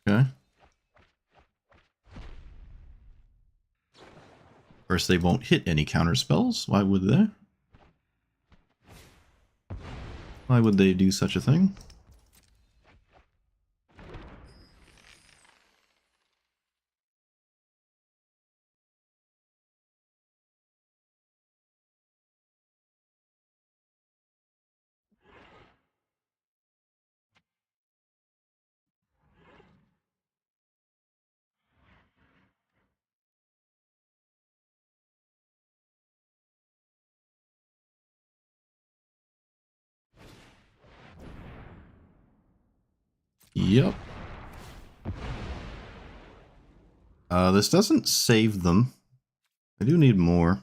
Speaker 1: Okay. Of course, they won't hit any counter spells. Why would they? Why would they do such a thing? Yep. This doesn't save them. I do need more.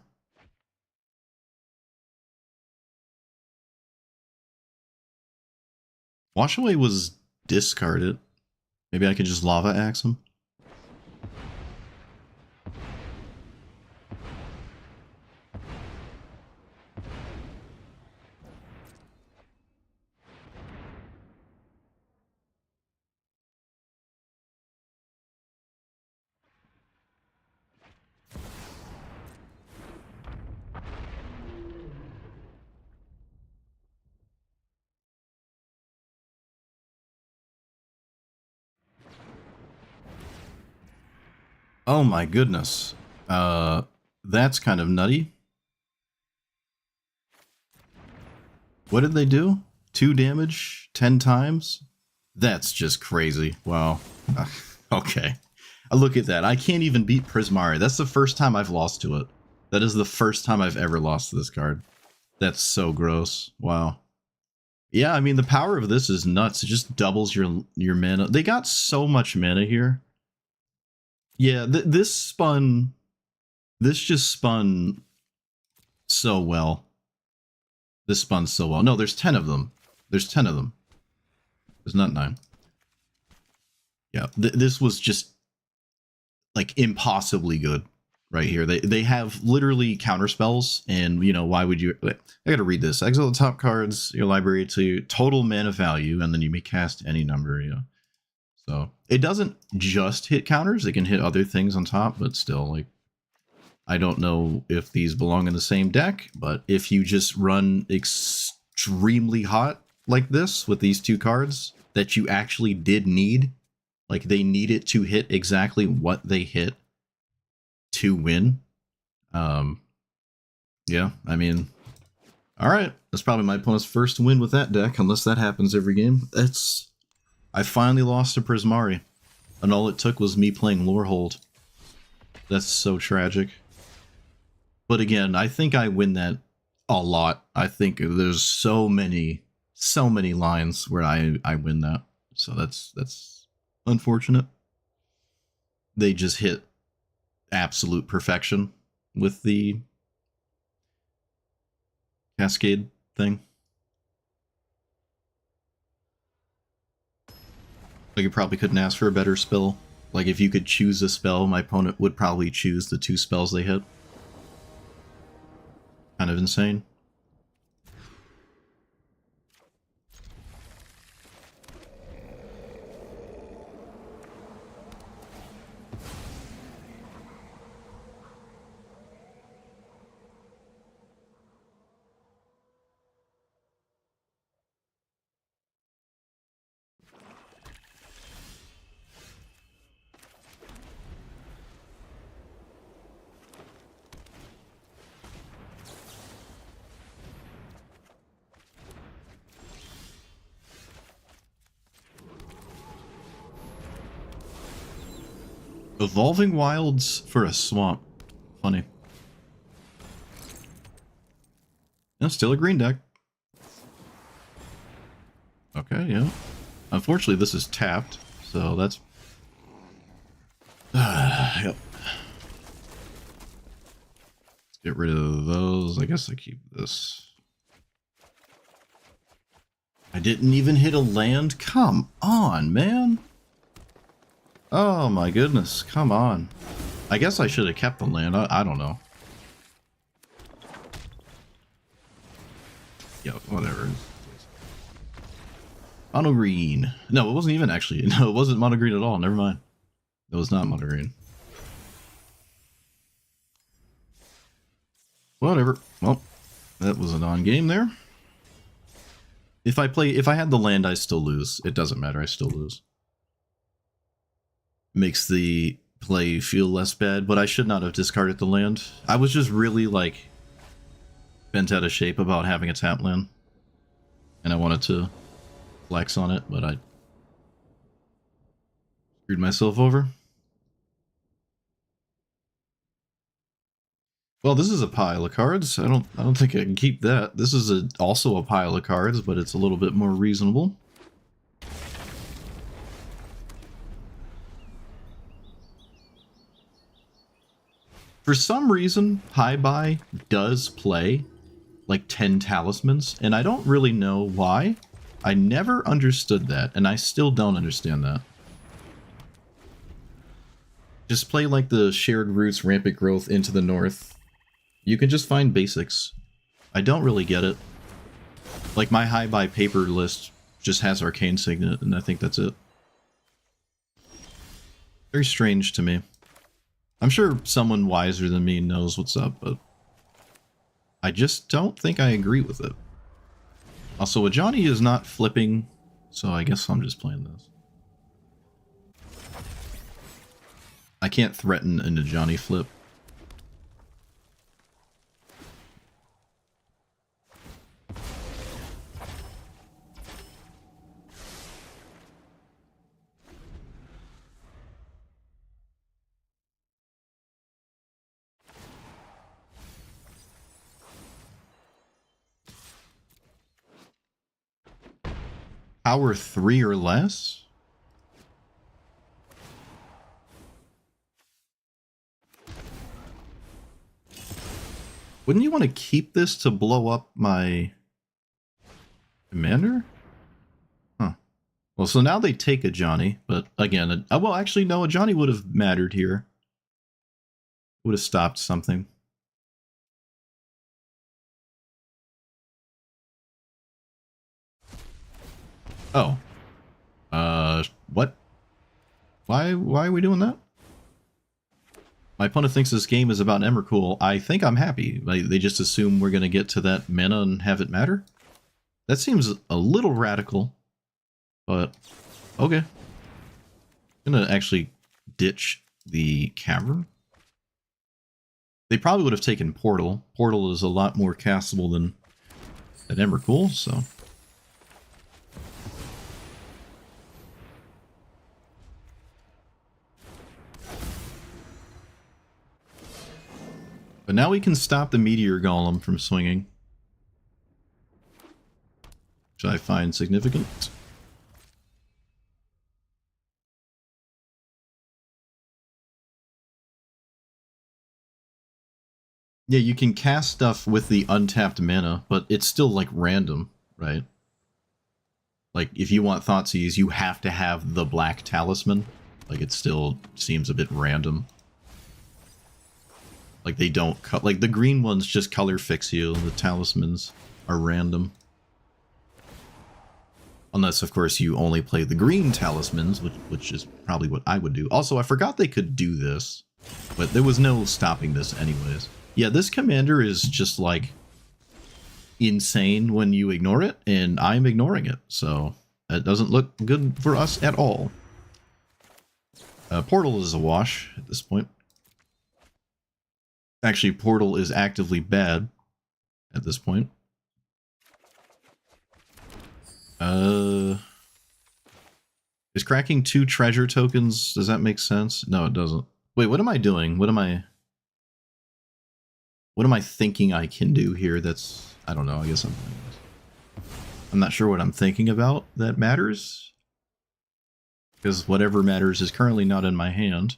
Speaker 1: Wash Away was discarded. Maybe I could just Lava Axe him. Oh my goodness. That's kind of nutty. What did they do? 2 damage 10 times? That's just crazy. Wow. Okay. Look at that. I can't even beat Prismari. That's the first time I've lost to it. That is the first time I've ever lost to this card. That's so gross. Wow. Yeah, I mean, the power of this is nuts. It just doubles your mana. They got so much mana here. Yeah, this just spun so well. This spun so well. No, there's 10 of them. There's 10 of them. There's not 9. Yeah, this was just like impossibly good right here. They have literally counter spells, and you know, why would you? I gotta read this. Exile the top cards your library to total mana value, and then you may cast any number. Yeah. So it doesn't just hit counters; it can hit other things on top, but still, like, I don't know if these belong in the same deck, but if you just run extremely hot like this with these 2 cards that you actually did need, like they needed to hit exactly what they hit to win. Yeah, I mean, all right, that's probably my opponent's first win with that deck, unless that happens every game. I finally lost to Prismari, and all it took was me playing Lorehold. That's so tragic. But again, I think I win that a lot. I think there's so many lines where I win that. So that's unfortunate. They just hit absolute perfection with the Cascade thing. Like, you probably couldn't ask for a better spell. Like, if you could choose a spell, my opponent would probably choose the 2 spells they hit. Kind of insane. Evolving Wilds for a swamp. Funny. No, still a green deck. Okay, yeah. Unfortunately, this is tapped, so that's... yep. Let's get rid of those. I guess I keep this. I didn't even hit a land? Come on, man. Oh my goodness, come on. I guess I should have kept the land. I don't know. Yeah, whatever. Mono green. No, it wasn't even actually. No, it wasn't mono green at all. Never mind. It was not mono green. Whatever. Well, that was a non-game there. If I had the land, I still lose. It doesn't matter. I still lose. Makes the play feel less bad, but I should not have discarded the land. I was just really, like, bent out of shape about having a tap land. And I wanted to flex on it, but I screwed myself over. Well, this is a pile of cards. I don't think I can keep that. This is also a pile of cards, but it's a little bit more reasonable. For some reason, High-Buy does play like 10 talismans, and I don't really know why. I never understood that, and I still don't understand that. Just play like the Shared Roots, Rampant Growth, Into the North. You can just find basics. I don't really get it. Like, my High-Buy paper list just has Arcane Signet, and I think that's it. Very strange to me. I'm sure someone wiser than me knows what's up, but I just don't think I agree with it. Also, Ajani is not flipping, so I guess I'm just playing this. I can't threaten a Najani flip. Power 3 or less? Wouldn't you want to keep this to blow up my commander? Huh. Well, so now they take a Johnny, but again, well, actually, no, a Johnny would have mattered here. Would have stopped something. Oh. What? Why are we doing that? My opponent thinks this game is about Emrakul. I think I'm happy. They just assume we're going to get to that mana and have it matter? That seems a little radical, but okay. I'm going to actually ditch the cavern. They probably would have taken Portal. Portal is a lot more castable than Emrakul, so... But now we can stop the Meteor Golem from swinging, which I find significant. Yeah, you can cast stuff with the untapped mana, but it's still, like, random, right? Like, if you want Thoughtseize, you have to have the black talisman. Like, it still seems a bit random. Like, they don't cut. Like, the green ones just color fix you. The talismans are random. Unless, of course, you only play the green talismans, which is probably what I would do. Also, I forgot they could do this, but there was no stopping this anyways. Yeah, this commander is just, like, insane when you ignore it, and I'm ignoring it, so it doesn't look good for us at all. Portal is a wash at this point. Actually, Portal is actively bad at this point. Is cracking 2 treasure tokens, does that make sense? No, it doesn't. Wait, what am I doing? What am I thinking I can do here that's... I don't know, I guess I'm not sure what I'm thinking about that matters. Because whatever matters is currently not in my hand.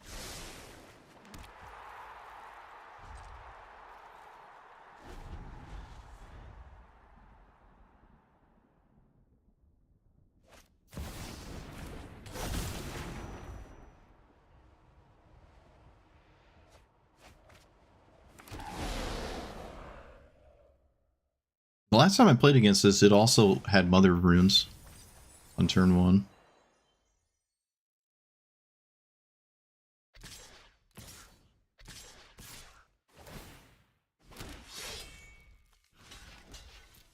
Speaker 1: The last time I played against this, it also had Mother Runes on turn 1.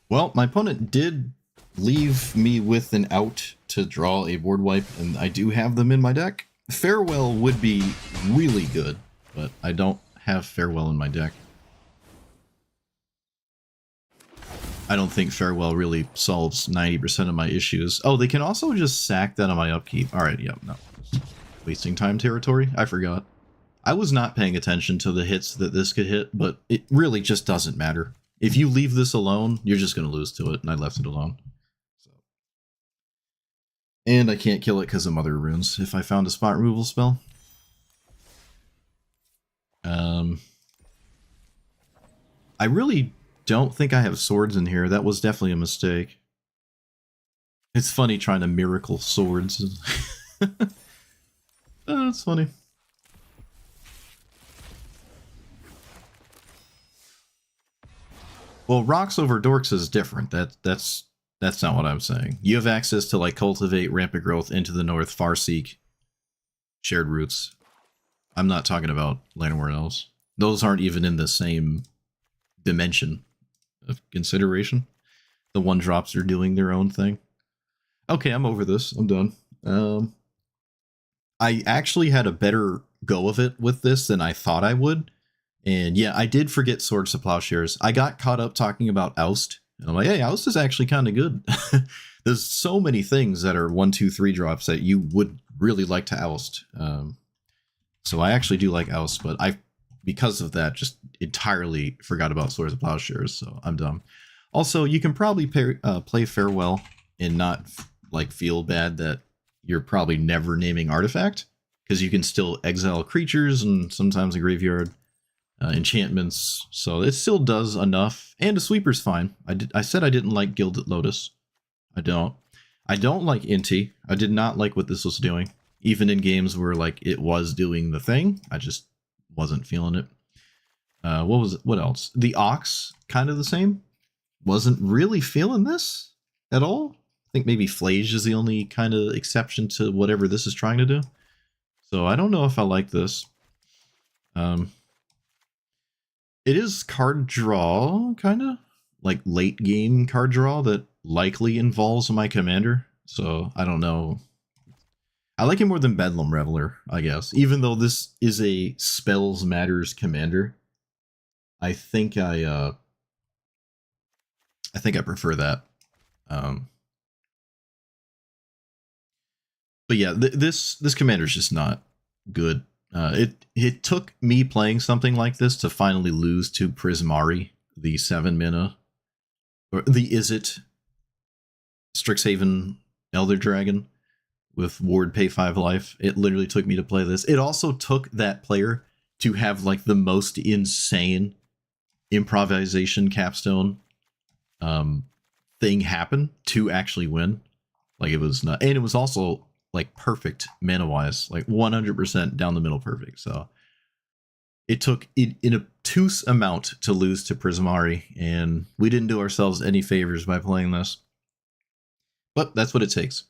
Speaker 1: Well, my opponent did leave me with an out to draw a board wipe, and I do have them in my deck. Farewell would be really good, but I don't have Farewell in my deck. I don't think Farewell really solves 90% of my issues. Oh, they can also just sack that on my upkeep. Alright, yeah, no. Wasting time territory? I forgot. I was not paying attention to the hits that this could hit, but it really just doesn't matter. If you leave this alone, you're just going to lose to it, and I left it alone. So. And I can't kill it because of Mother Runes if I found a spot removal spell. I really don't think I have swords in here. That was definitely a mistake. It's funny trying to miracle swords. Oh, that's funny. Well, Rocks over Dorks is different. That's not what I'm saying. You have access to, like, Cultivate, Rampant Growth, Into the North, Farseek, Shared Roots. I'm not talking about Llanowar Elves. Those aren't even in the same dimension of consideration. The 1-drops are doing their own thing. Okay, I'm over this. I'm done. I actually had a better go of it with this than I thought I would. And yeah, I did forget Swords to Plowshares. I got caught up talking about Oust. And I'm like, hey, Oust is actually kind of good. There's so many things that are 1, 2, 3 drops that you would really like to oust. So I actually do like Oust, but I, because of that, just entirely forgot about Swords to Plowshares. So I'm dumb. Also, you can probably play Farewell and not like feel bad that you're probably never naming Artifact, because you can still exile creatures and sometimes a graveyard. Enchantments, so it still does enough, and a sweeper's fine. I said I didn't like Gilded Lotus. I don't like Inti. I did not like what this was doing, even in games where like it was doing the thing. I just wasn't feeling it. What else? The Ox, kind of the same. Wasn't really feeling this at all. I think maybe Flage is the only kind of exception to whatever this is trying to do. So I don't know if I like this. It is card draw, kind of like late game card draw that likely involves my commander. So I don't know. I like it more than Bedlam Reveler, I guess. Even though this is a Spells Matters commander, I think I prefer that. But yeah, this commander is just not good. It took me playing something like this to finally lose to Prismari, the 7 mana, or the Izzet Strixhaven Elder Dragon with Ward pay 5 life. It literally took me to play this. It also took that player to have like the most insane improvisation capstone thing happen to actually win. Like it was not, and it was also like perfect mana wise, like 100% down the middle perfect. So it took in a obtuse amount to lose to Prismari, and we didn't do ourselves any favors by playing this. But that's what it takes.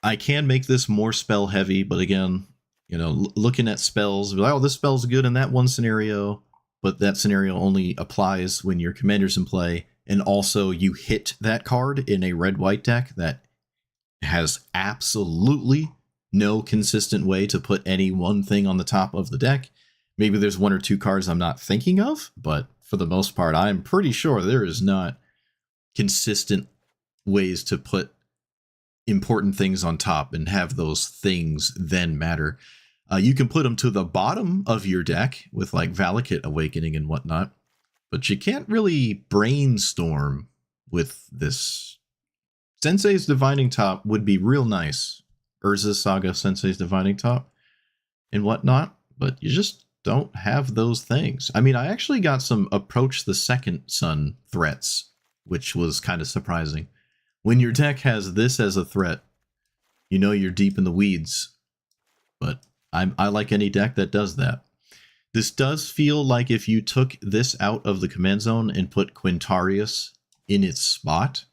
Speaker 1: I can make this more spell heavy, but again, you know, looking at spells, like, oh, this spell's good in that one scenario, but that scenario only applies when your commander's in play, and also you hit that card in a red-white deck that has absolutely no consistent way to put any one thing on the top of the deck. Maybe there's 1 or 2 cards I'm not thinking of, but for the most part, I'm pretty sure there is not consistent ways to put important things on top and have those things then matter. You can put them to the bottom of your deck with like Valakut Awakening and whatnot, but you can't really brainstorm with this. Sensei's Divining Top would be real nice. Urza's Saga, Sensei's Divining Top, and whatnot, but you just don't have those things. I mean, I actually got some Approach the Second Sun threats, which was kind of surprising. When your deck has this as a threat, you know you're deep in the weeds, but I like any deck that does that. This does feel like if you took this out of the command zone and put Quintarius in its spot,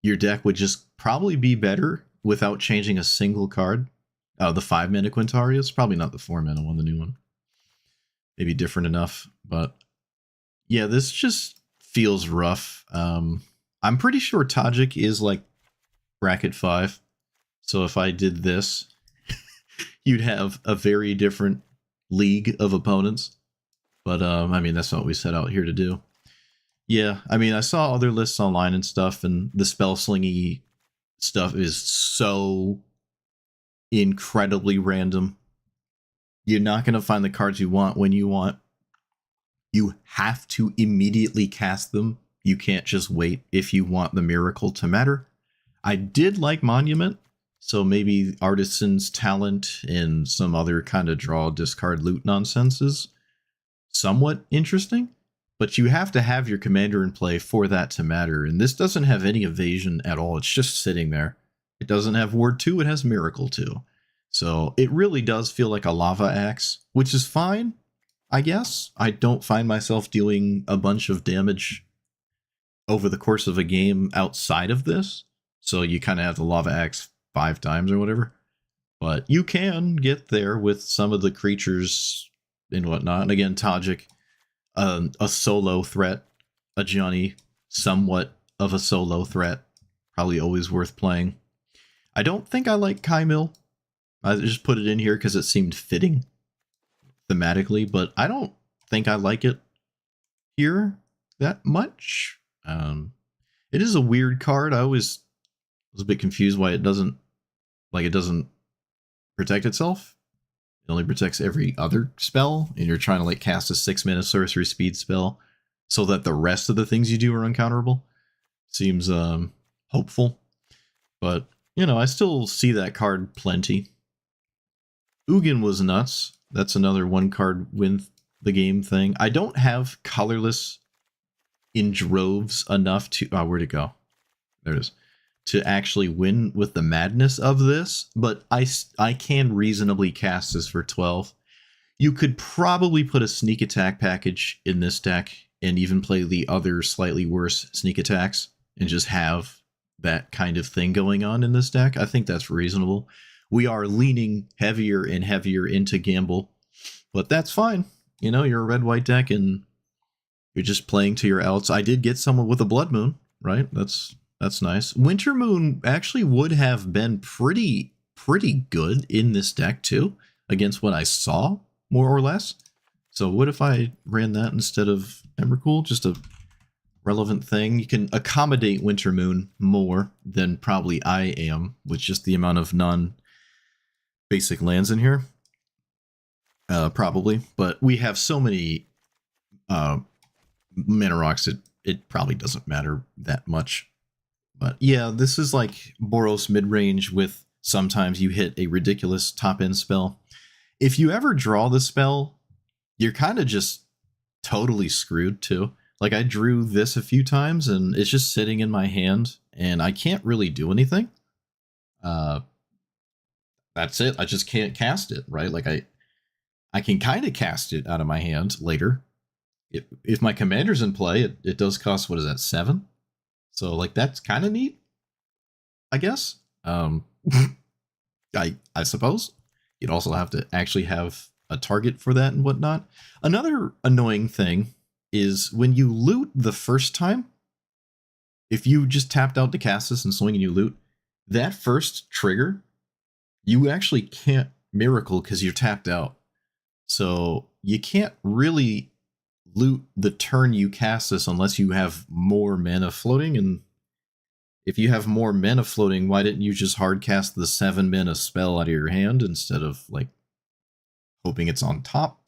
Speaker 1: your deck would just probably be better without changing a single card. The 5 mana Quintarius, probably not the 4 mana one, the new one. Maybe different enough, but yeah, this just feels rough. I'm pretty sure Tajik is like bracket 5. So if I did this, you'd have a very different league of opponents. But I mean, that's not what we set out here to do. Yeah, I mean, I saw other lists online and stuff, and the spell slingy stuff is so incredibly random. You're not going to find the cards you want when you want. You have to immediately cast them. You can't just wait if you want the miracle to matter. I did like Monument, so maybe Artisan's Talent and some other kind of draw, discard, loot nonsense is somewhat interesting. But you have to have your commander in play for that to matter. And this doesn't have any evasion at all. It's just sitting there. It doesn't have Ward 2. It has Miracle 2. So it really does feel like a Lava Axe, which is fine, I guess. I don't find myself doing a bunch of damage over the course of a game outside of this. So you kind of have the Lava Axe 5 times or whatever. But you can get there with some of the creatures and whatnot. And again, Tajik, a solo threat, a Johnny, somewhat of a solo threat, probably always worth playing. I don't think I like Kaimil. I just put it in here because it seemed fitting thematically, but I don't think I like it here that much. It is a weird card. I always was a bit confused why it doesn't protect itself. It only protects every other spell, and you're trying to like cast a 6-mana sorcery speed spell so that the rest of the things you do are uncounterable. Seems hopeful, but you know, I still see that card plenty. Ugin was nuts. That's another one card win the game thing. I don't have colorless in droves enough to where'd it go? There it is. To actually win with the madness of this, but I can reasonably cast this for 12. You could probably put a sneak attack package in this deck and even play the other slightly worse sneak attacks and just have that kind of thing going on in this deck. I think that's reasonable. We are leaning heavier and heavier into gamble, but that's fine. You know, you're a red-white deck and you're just playing to your outs. I did get someone with a Blood Moon, right? That's nice. Winter Moon actually would have been pretty good in this deck too, against what I saw, more or less. So what if I ran that instead of Emrakul? Just a relevant thing. You can accommodate Winter Moon more than probably I am, with just the amount of non-basic lands in here. Probably. But we have so many mana rocks, it probably doesn't matter that much. But yeah, this is like Boros mid-range with sometimes you hit a ridiculous top-end spell. If you ever draw the spell, you're kind of just totally screwed too. Like I drew this a few times and it's just sitting in my hand and I can't really do anything. That's it. I just can't cast it, right? Like I can kind of cast it out of my hand later. If my commander's in play, it does cost, what is that, 7? So like that's kind of neat, I guess. I suppose you'd also have to actually have a target for that and whatnot. Another annoying thing is when you loot the first time, if you just tapped out to cast this and swing and you loot, that first trigger, you actually can't miracle because you're tapped out. So you can't really loot the turn you cast this unless you have more mana floating. And if you have more mana floating, why didn't you just hard cast the 7 mana spell out of your hand instead of like hoping it's on top?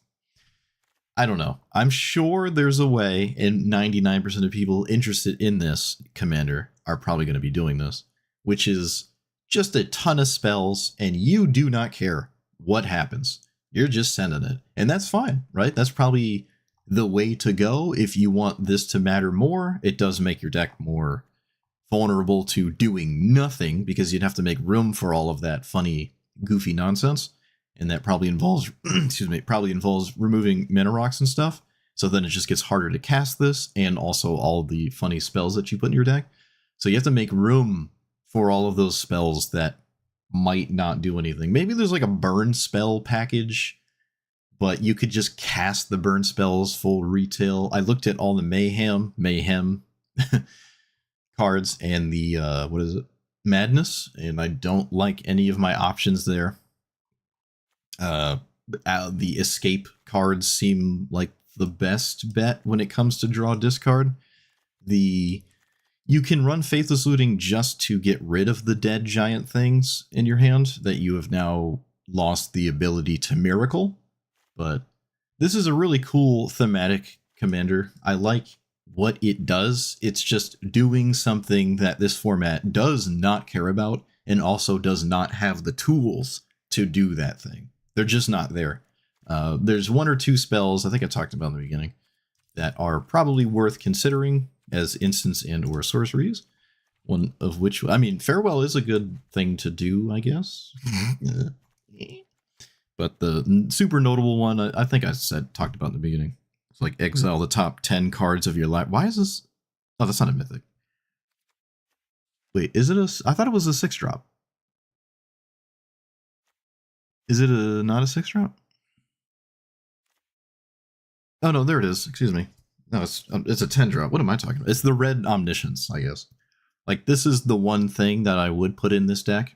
Speaker 1: I don't know. I'm sure there's a way, and 99% of people interested in this commander are probably going to be doing this, which is just a ton of spells and you do not care what happens. You're just sending it. And that's fine, right? That's probably the way to go if you want this to matter more. It does make your deck more vulnerable to doing nothing because you'd have to make room for all of that funny, goofy nonsense. And that probably involves, probably involves removing mana rocks and stuff. So then it just gets harder to cast this and also all the funny spells that you put in your deck. So you have to make room for all of those spells that might not do anything. Maybe there's like a burn spell package, but you could just cast the burn spells full retail. I looked at all the mayhem cards and the what is it, madness, and I don't like any of my options there. The escape cards seem like the best bet when it comes to draw discard. You can run Faithless Looting just to get rid of the dead giant things in your hand that you have now lost the ability to miracle. But this is a really cool thematic commander. I like what it does. It's just doing something that this format does not care about and also does not have the tools to do that thing. They're just not there. There's 1 or 2 spells, I think I talked about in the beginning, that are probably worth considering as instants and or sorceries. One of which, I mean, Farewell is a good thing to do, I guess. But the super notable one, I think I talked about in the beginning. It's like exile the top 10 cards of your life. Why is this? Oh, that's not a mythic. Wait, is it I thought it was a 6-drop. Is it not a 6-drop? Oh no, there it is. Excuse me. No, it's a 10-drop. What am I talking about? It's the red Omniscience, I guess. Like, this is the one thing that I would put in this deck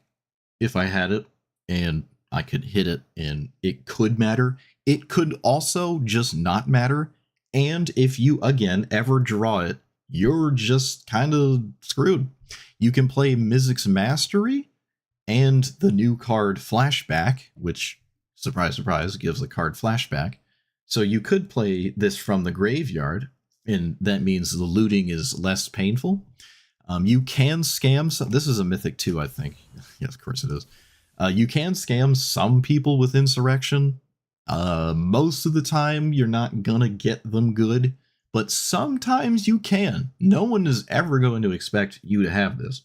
Speaker 1: if I had it, and I could hit it and it could matter. It could also just not matter. And if you, again, ever draw it, you're just kind of screwed. You can play Mizzix's Mastery and the new card Flashback, which, surprise, surprise, gives the card Flashback. So you could play this from the graveyard, and that means the looting is less painful. You can scam some. This is a Mythic 2, I think. Yes, of course it is. You can scam some people with Insurrection. Most of the time, you're not gonna get them good, but sometimes you can. No one is ever going to expect you to have this.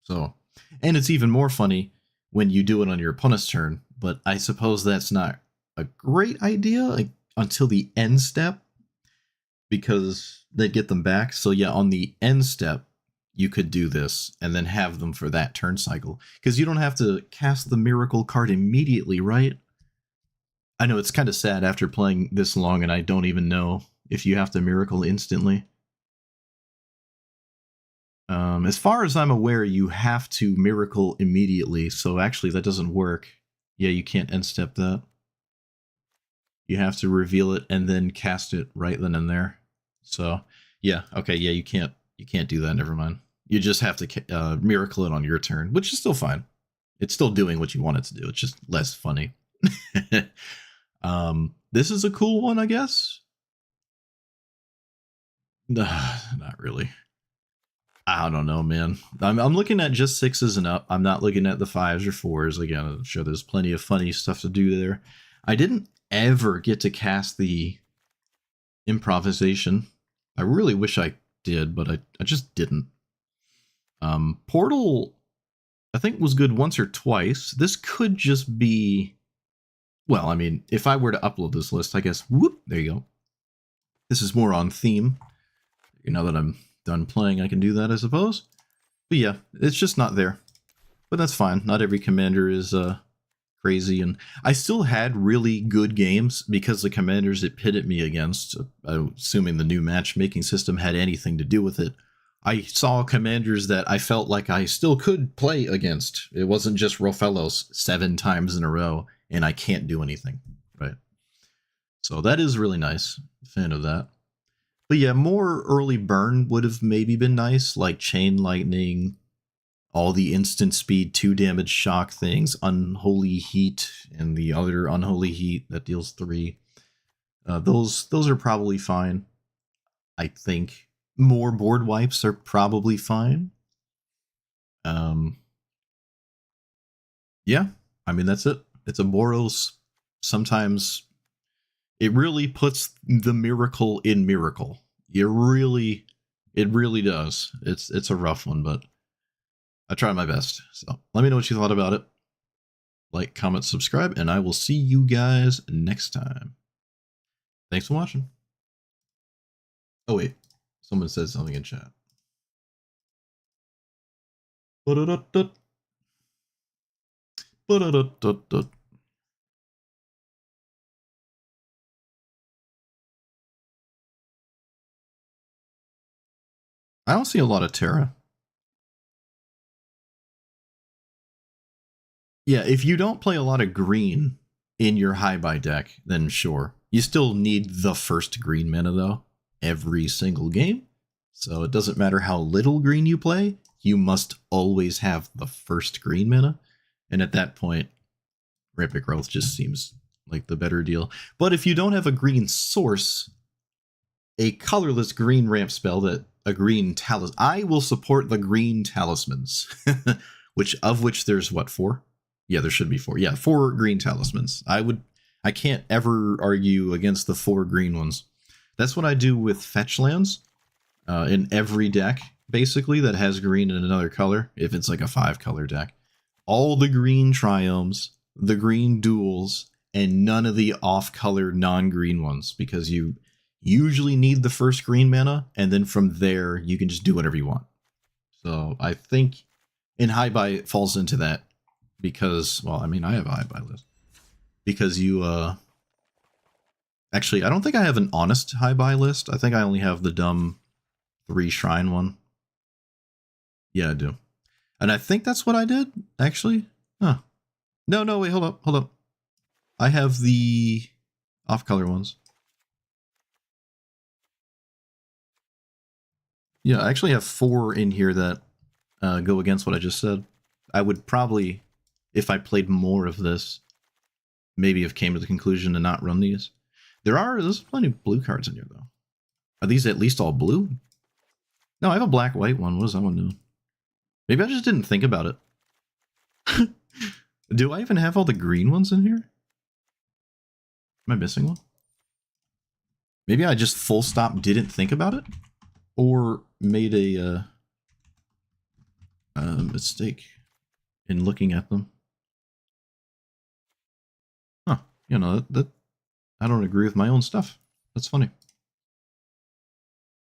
Speaker 1: So, and it's even more funny when you do it on your opponent's turn, but I suppose that's not a great idea, like, until the end step, because they get them back. So yeah, on the end step, you could do this and then have them for that turn cycle, because you don't have to cast the miracle card immediately, right? I know it's kind of sad after playing this long, and I don't even know if you have to miracle instantly. As far as I'm aware, you have to miracle immediately, so actually that doesn't work. Yeah, you can't end step that. You have to reveal it and then cast it right then and there. So yeah, okay, yeah, you can't do that. Never mind. You just have to miracle it on your turn, which is still fine. It's still doing what you want it to do. It's just less funny. This is a cool one, I guess. Not really. I don't know, man. I'm looking at just 6s and up. I'm not looking at the 5s or 4s. Again, I'm sure there's plenty of funny stuff to do there. I didn't ever get to cast the improvisation. I really wish I did, but I just didn't. Portal, I think, was good once or twice. This could just be... Well, I mean, if I were to upload this list, I guess, whoop, there you go. This is more on theme. Now that I'm done playing, I can do that, I suppose. But yeah, it's just not there. But that's fine. Not every commander is crazy. And I still had really good games because the commanders it pitted me against, assuming the new matchmaking system had anything to do with it, I saw commanders that I felt like I still could play against. It wasn't just Rofellos 7 times in a row, and I can't do anything, right? So that is really nice. Fan of that. But yeah, more early burn would have maybe been nice, like Chain Lightning, all the instant speed 2 damage shock things, Unholy Heat, and the other Unholy Heat that deals 3. Those are probably fine, I think. More board wipes are probably fine. Yeah, I mean, that's it. It's a Boros. Sometimes it really puts the miracle in miracle. It really does. It's a rough one, but I tried my best. So let me know what you thought about it. Like, comment, subscribe, and I will see you guys next time. Thanks for watching. Oh wait, someone said something in chat. I don't see a lot of Terra. Yeah, if you don't play a lot of green in your high-buy deck, then sure. You still need the first green mana, though, every single game. So it doesn't matter how little green you play, you must always have the first green mana. And at that point, Rampant Growth just seems like the better deal. But if you don't have a green source, a colorless green ramp spell that a green talisman... I will support the green talismans, of which there's, what, 4? Yeah, there should be 4. Yeah, 4 green talismans. I can't ever argue against the 4 green ones. That's what I do with fetch lands in every deck, basically, that has green in another color, if it's like a 5-color deck. All the green triomes, the green duels, and none of the off-color non-green ones, because you usually need the first green mana, and then from there, you can just do whatever you want. So I think in high buy it falls into that, because, well, I mean, I have a high buy list. Because you, actually, I don't think I have an honest high buy list. I think I only have the dumb 3 shrine one. Yeah, I do. And I think that's what I did, actually. Huh. No, wait, hold up. I have the off-color ones. Yeah, I actually have 4 in here that go against what I just said. I would probably, if I played more of this, maybe have came to the conclusion to not run these. There's plenty of blue cards in here, though. Are these at least all blue? No, I have a black-white one. What does that one do? Maybe I just didn't think about it. Do I even have all the green ones in here? Am I missing one? Maybe I just full stop didn't think about it? Or made a mistake in looking at them. Huh. You know, that I don't agree with my own stuff. That's funny.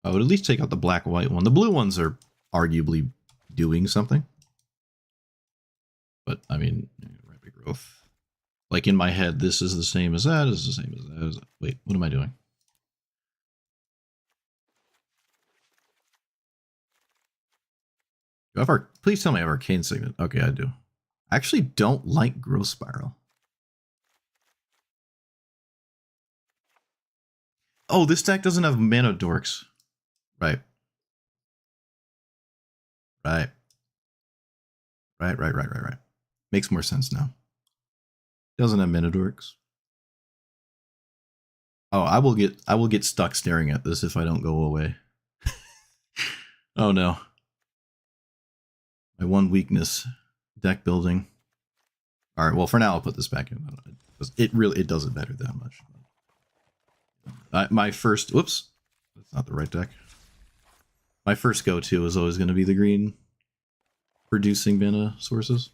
Speaker 1: I would at least take out the black-white one. The blue ones are arguably doing something. But, I mean, rapid growth. Like, in my head, this is the same as that, is the same as that. Wait, what am I doing? Please tell me I have Arcane Signet. Okay, I do. I actually don't like Growth Spiral. Oh, this deck doesn't have Mana Dorks. Right. Right. Makes more sense now. Doesn't have Mana Dorks. Oh, I will get stuck staring at this if I don't go away. Oh no. My one weakness, deck building. All right, well for now I'll put this back in. It doesn't matter that much. My first, whoops, that's not the right deck. My first go-to is always going to be the green producing mana sources.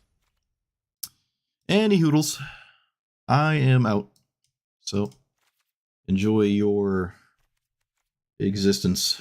Speaker 1: Any hoodles, I am out. So enjoy your existence.